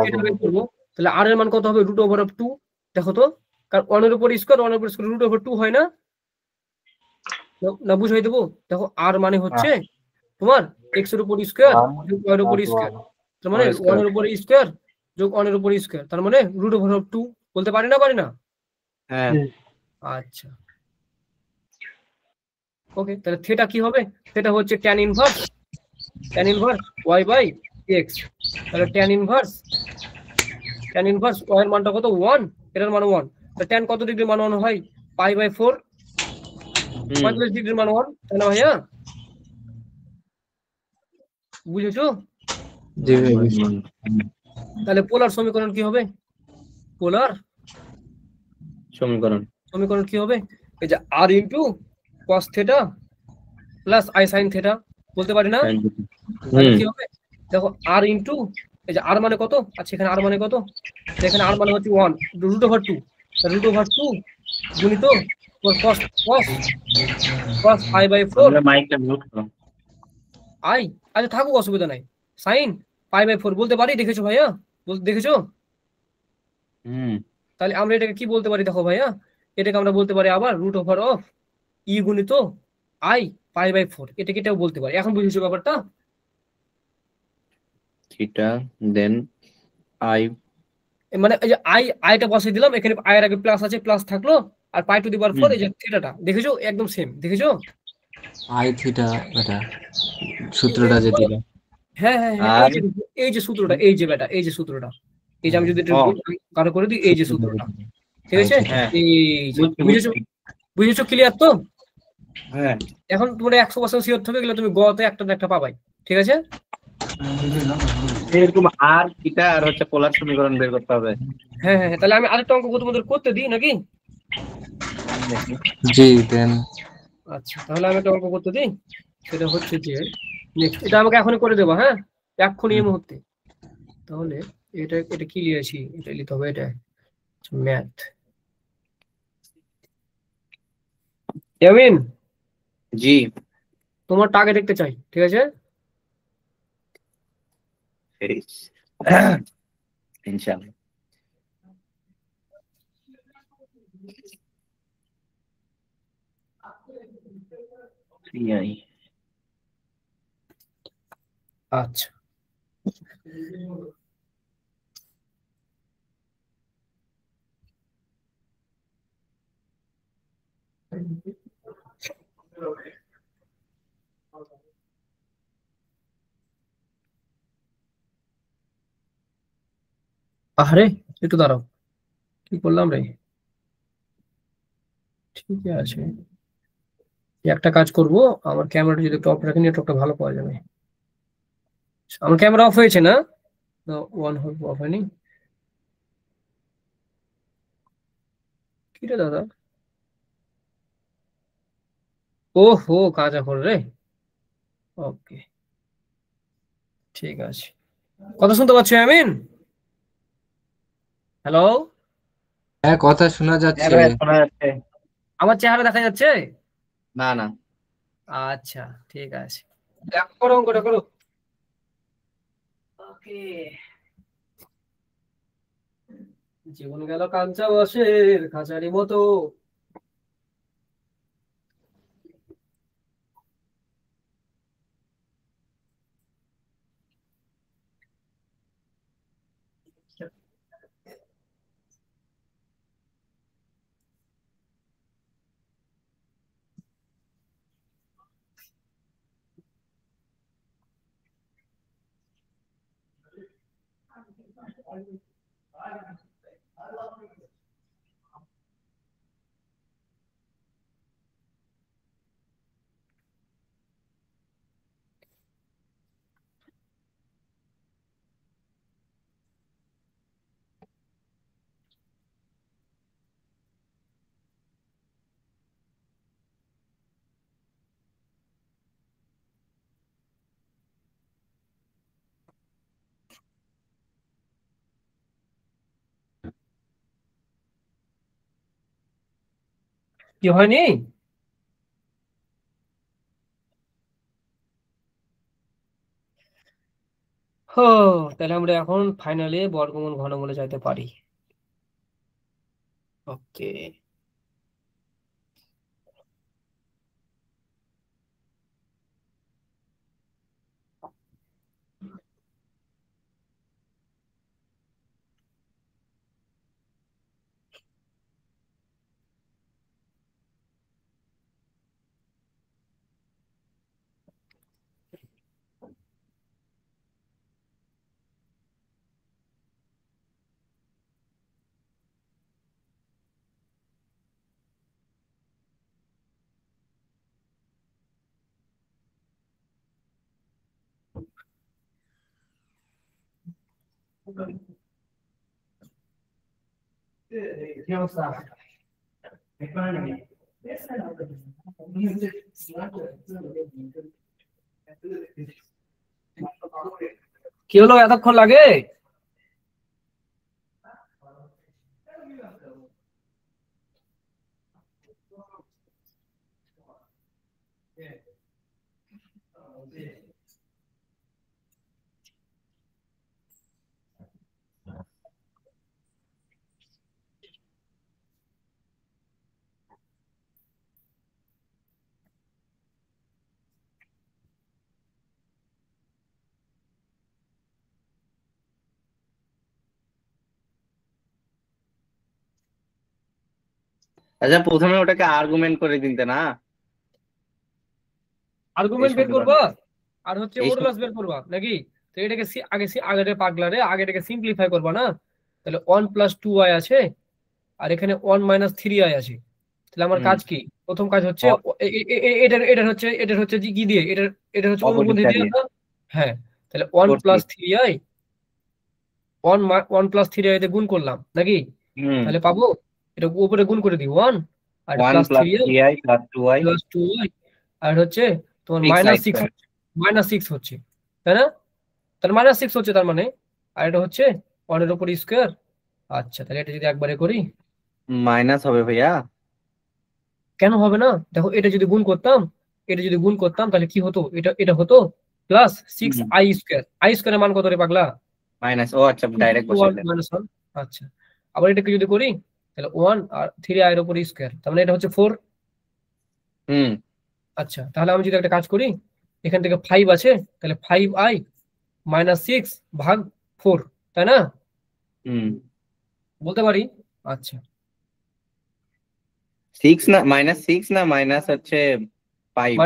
থিটা বের করবো। তাহলে আর এর মান কত হবে? √2। দেখো তো, কারণ 1 এর উপর স্কয়ার, 1 এর উপর স্কয়ার √2 হয় না? না বুঝাই দেবো। দেখো আর মানে হচ্ছে তোমার এক্স এর উপর স্কয়ার যোগ ওয়াই এর উপর স্কয়ার, তার মানে 1 এর উপর স্কয়ার যোগ 1 এর উপর স্কয়ার, তার মানে √2 বলতে পারি না, পারি না? হ্যাঁ, আচ্ছা ওকে, তাহলে থিটা কি হবে? থিটা হচ্ছে tan inverse y by x। তাহলে tan ইনভার্স y এর মানটা কত? 1, এটার মান 1। তাহলে tan কত ডিগ্রি মান 1 হয়? π/4, 45 ডিগ্রির মান 1, তাই না ভাইয়া? বুঝেছো? জি ভাই বুঝছি। তাহলে পোলার সমীকরণ কি হবে? পোলার সমীকরণ কি হবে? এই যে আর into cos theta plus i sine theta, বলতে পারি না? তাহলে কি হবে? দেখো আর ইন্টু এই যে আর মানে কত? আচ্ছা এখানে আর মানে কত? এখানে আর মানে হচ্ছে 1 √2, √2 গুণিত cos π/4 মাইকটা মিউট করো। আই। আচ্ছা থাকুক, অসুবিধা নাই। সাইন π/4 বলতে পারি, দেখেছো ভাইয়া? দেখেছো? তাহলে আমরা এটাকে কি বলতে পারি দেখো ভাইয়া, এটাকে আমরা বলতে পারি আবার √অফ ই গুণিত আই π/4, এটাকে এটাও বলতে পারি। এখন বুঝেছো ব্যাপারটা? থিটা দেন আই, মানে এই যে আইটা বসিয়ে দিলাম, এখানে আই এর আগে প্লাস আছে, প্লাস থাকলো, আর π/4 এই যে থিটাটা, দেখেছো? একদম সেম, দেখেছো? আই থিটা এটা সূত্রটা যে দিল। হ্যাঁ হ্যাঁ হ্যাঁ, আর এই যে সূত্রটা, এই যে বেটা, এই যে সূত্রটা, এই যে আমি যদি এটা কারো করে দিই, এই যে সূত্রটা, ঠিক আছে? হ্যাঁ এই যে বুঝেছো? বুঝেছো? ক্লিয়ার তো? হ্যাঁ, এখন তোমরা 100% শিওর থাকবে, গেলে তুমি গতে একটা না একটা পাবাই, ঠিক আছে? এরকম আর থিটা আর হচ্ছে পোলার সমীকরণ বের করতে হবে। হ্যাঁ হ্যাঁ হ্যাঁ, তাহলে আমি আরেকটা অঙ্ক তোমাদের করতে দিই নাকি? জি দেন। আচ্ছা তাহলে আমি একটা অঙ্ক করতে দিই, সেটা হচ্ছে যে নেক্সট, এটা আমাকে এখনই করে দেবো, হ্যাঁ এক্ষুনি এই মুহূর্তে। তাহলে এটা কি লিখেছি, এটা লিখতে হবে, এটা ম্যাথ। ইয়ামিন, জি, তোমার টার্গেট দেখতে চাই, ঠিক আছে? ইনশাআল্লাহ। আচ্ছা আরে একটু দাঁড়াও, কি করলাম রে? ঠিক আছে, একটা কাজ করব, আমার ক্যামেরাটা যদি একটু অফ রাখি, নেটওয়ার্কটা ভালো পাওয়া যাবে। আমার ক্যামেরা অফ হয়েছে না? ওয়ান অফ হয়নি, কি রে দাদা? ওহো, কাজ এখন রে। ওকে, ঠিক আছে। কথা শুনতে পাচ্ছ আমিন? হ্যালো, হ্যাঁ কথা শোনা হ্যাঁ যাচ্ছে। ভাই, শোনা যাচ্ছে। আমার চেহারা দেখা যাচ্ছে? না না, আচ্ছা ঠিক আছে, করো অঙ্কটা করো। ওকে, জীবন গেল কাঞ্চা বাসের খাঁচারি মতো। কি হয়নি? তাহলে আমরা এখন ফাইনালি বর্গমূল ঘনমূলে যাইতে পারি। ওকে, কি অবস্থা? কি হলো, এতক্ষণ লাগে? আচ্ছা, প্রথমে ওটাকে আর্গুমেন্ট করে দিতে না, আর্গুমেন্ট বের করবা আর হচ্ছে এই মডুলাস বের করবা নাকি? তো এটাকে আগে পাগলারে আগে এটাকে সিম্পলিফাই করবা না? তাহলে 1 + 2i আছে আর এখানে 1 - 3i আছে। তাহলে আমার কাজ কি? প্রথম কাজ হচ্ছে এটার হচ্ছে কি দিয়ে, এটা হচ্ছে অনুবন্ধী দিয়ে না? হ্যাঁ, তাহলে 1 + 3i 1 + 3i তে গুণ করলাম নাকি? তাহলে পাবো এটা উপরে গুণ করে দিই 1 আর 1 + 3i + 2i + 2i আর হচ্ছে তোমার -6 হচ্ছে, তাই না? তার -6 হচ্ছে, তার মানে আর এটা হচ্ছে 1 এর উপর স্কয়ার। আচ্ছা, তাহলে এটা যদি একবারে করি মাইনাস হবে ভাইয়া? কেন হবে না? দেখো, এটা যদি গুণ করতাম তাহলে কি হতো? এটা হতো +6i²। i² এর মান কত রে পাগলা? মাইনাস, ও আচ্ছা, ডাইরেক্ট বসাই দেন। -1। আচ্ছা, আবার এটাকে যদি করি তাহলে 1 আর 3i এর উপর স্কয়ার, তার মানে এটা হচ্ছে 4। আচ্ছা, তাহলে আমি যদি একটা কাজ করি, এখান থেকে 5 আছে, তাহলে 5i - 6 ভাগ 4, তাই না? বলতে পারি। আচ্ছা, 6 না -6 না মাইনাস হচ্ছে 5?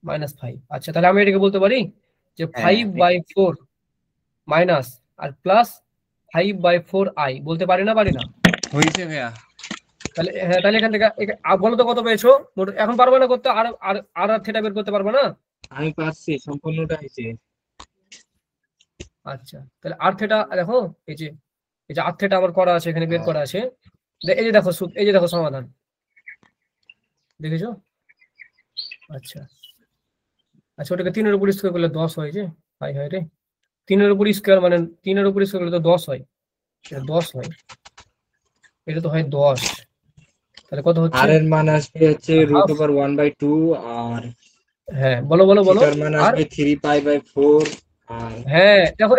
-5। আচ্ছা, তাহলে আমি এটাকে বলতে পারি যে 5/4 মাইনাস আর প্লাস 5/4i, বলতে পারি না? পারি না? হইছে ভাইয়া। তাহলে হ্যাঁ, তাহলে এখান থেকে বলো তো কত পেয়েছো? এখন পারবে না করতে? আর থিটা বের করতে পারবে না? আমি পারছি, সম্পূর্ণটা হইছে। আচ্ছা, তাহলে আর থিটা দেখো, এই যে আর থিটা আমার করা আছে, এখানে বের করা আছে। এই যে দেখো সমাধান, দেখেছো? আচ্ছা, ওটাকে 3 এর উপর স্কয়ার করলে 10 হয়। যে হাই রে, 3 এর উপর স্কয়ার মানে 3 এর উপর স্কয়ার করলে তো 10 হয়। এটা 10 হয়, এটা তো হয় 10। তাহলে কত হচ্ছে? আর এর মান আসবে হচ্ছে √1/2 আর হ্যাঁ, বলো থিটার মান আসবে 3π/4 আর হ্যাঁ, দেখো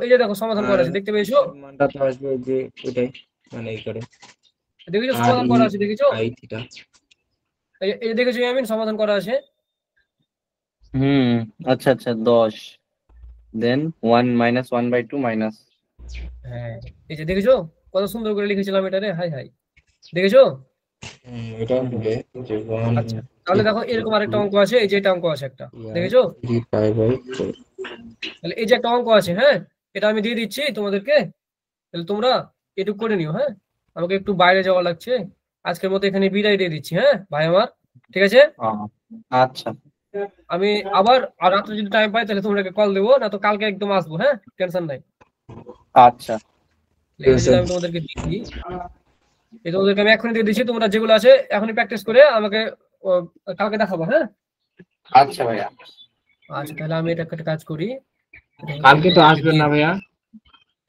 এই যে দেখো সমাধান করা আছে, দেখতে পেয়েছো? মানটা তো আসবে যে ওটাই, মানে এই করে দেখেছো সমাধান করা আছে, দেখেছো? I theta. এই যে দেখেছো ইয়ামিন, সমাধান করা আছে। আচ্ছা আচ্ছা, 10 দেন 1 - 1/2 মাইনাস। হ্যাঁ, এই যে দেখেছো কত সুন্দর করে লিখেছিলাম এটা রে, হাই দেখেছো? এটা হবে যে 1। আচ্ছা, তাহলে দেখো এরকম আরেকটা অঙ্ক আছে, এই যে এটা অঙ্ক আছে একটা, দেখেছো? 3π/4। তাহলে এই যে একটা অঙ্ক আছে, হ্যাঁ, এটা আমি দিয়ে দিচ্ছি তোমাদেরকে। তাহলে তোমরা এটুকু করে নিও। হ্যাঁ, আমাকে একটু বাইরে যাওয়া লাগছে, আজকের মতো এখানে বিদায় দিয়ে দিচ্ছি। হ্যাঁ ভাই আমার, ঠিক আছে। আচ্ছা আমি আবার আর রাত্রে যদি টাইম পাই তাহলে তোমাকে কল দেবো, না তো কালকে একদম আসবো। হ্যাঁ, টেনশন নাই। আচ্ছা এখানে যদি আমি তোমাদেরকে দিই, এই তোমাদেরকে আমি এখনই দিয়ে দিচ্ছি, তোমরা যেগুলো আছে এখনই প্র্যাকটিস করে আমাকে কালকে দেখাবো। হ্যাঁ আচ্ছা ভাইয়া। আচ্ছা, তাহলে আমি এটা একটা কাজ করি। কালকে তো আসবেন না ভাইয়া?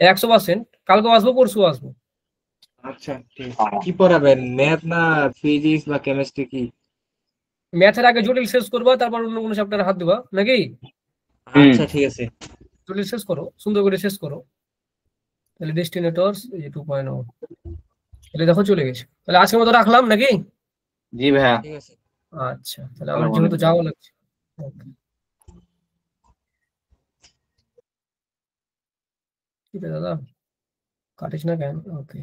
100%। কালকেও আসবো, পরশু আসবো। আচ্ছা ঠিক আছে। কি পড়াবেন, ম্যাথ না ফিজিক্স বা কেমিস্ট্রি কি? ম্যাথের আগে জটিল শেষ করবা, তারপর অন্য কোনো চ্যাপ্টারে হাত দিবা নাকি? আচ্ছা ঠিক আছে। জটিল শেষ করো, সুন্দর করে শেষ করো। তাহলে ডেস্টিনেটরস এই 2.0, তাহলে দেখো চলে গেছে। তাহলে আজকের মতো রাখলাম নাকি? জি ভাইয়া। ঠিক আছে। আচ্ছা, তাহলে আমার যেহেতু যাওয়া লাগছে। Okay. ঠিক আছে দাদা, কাটিস না কেন? ওকে।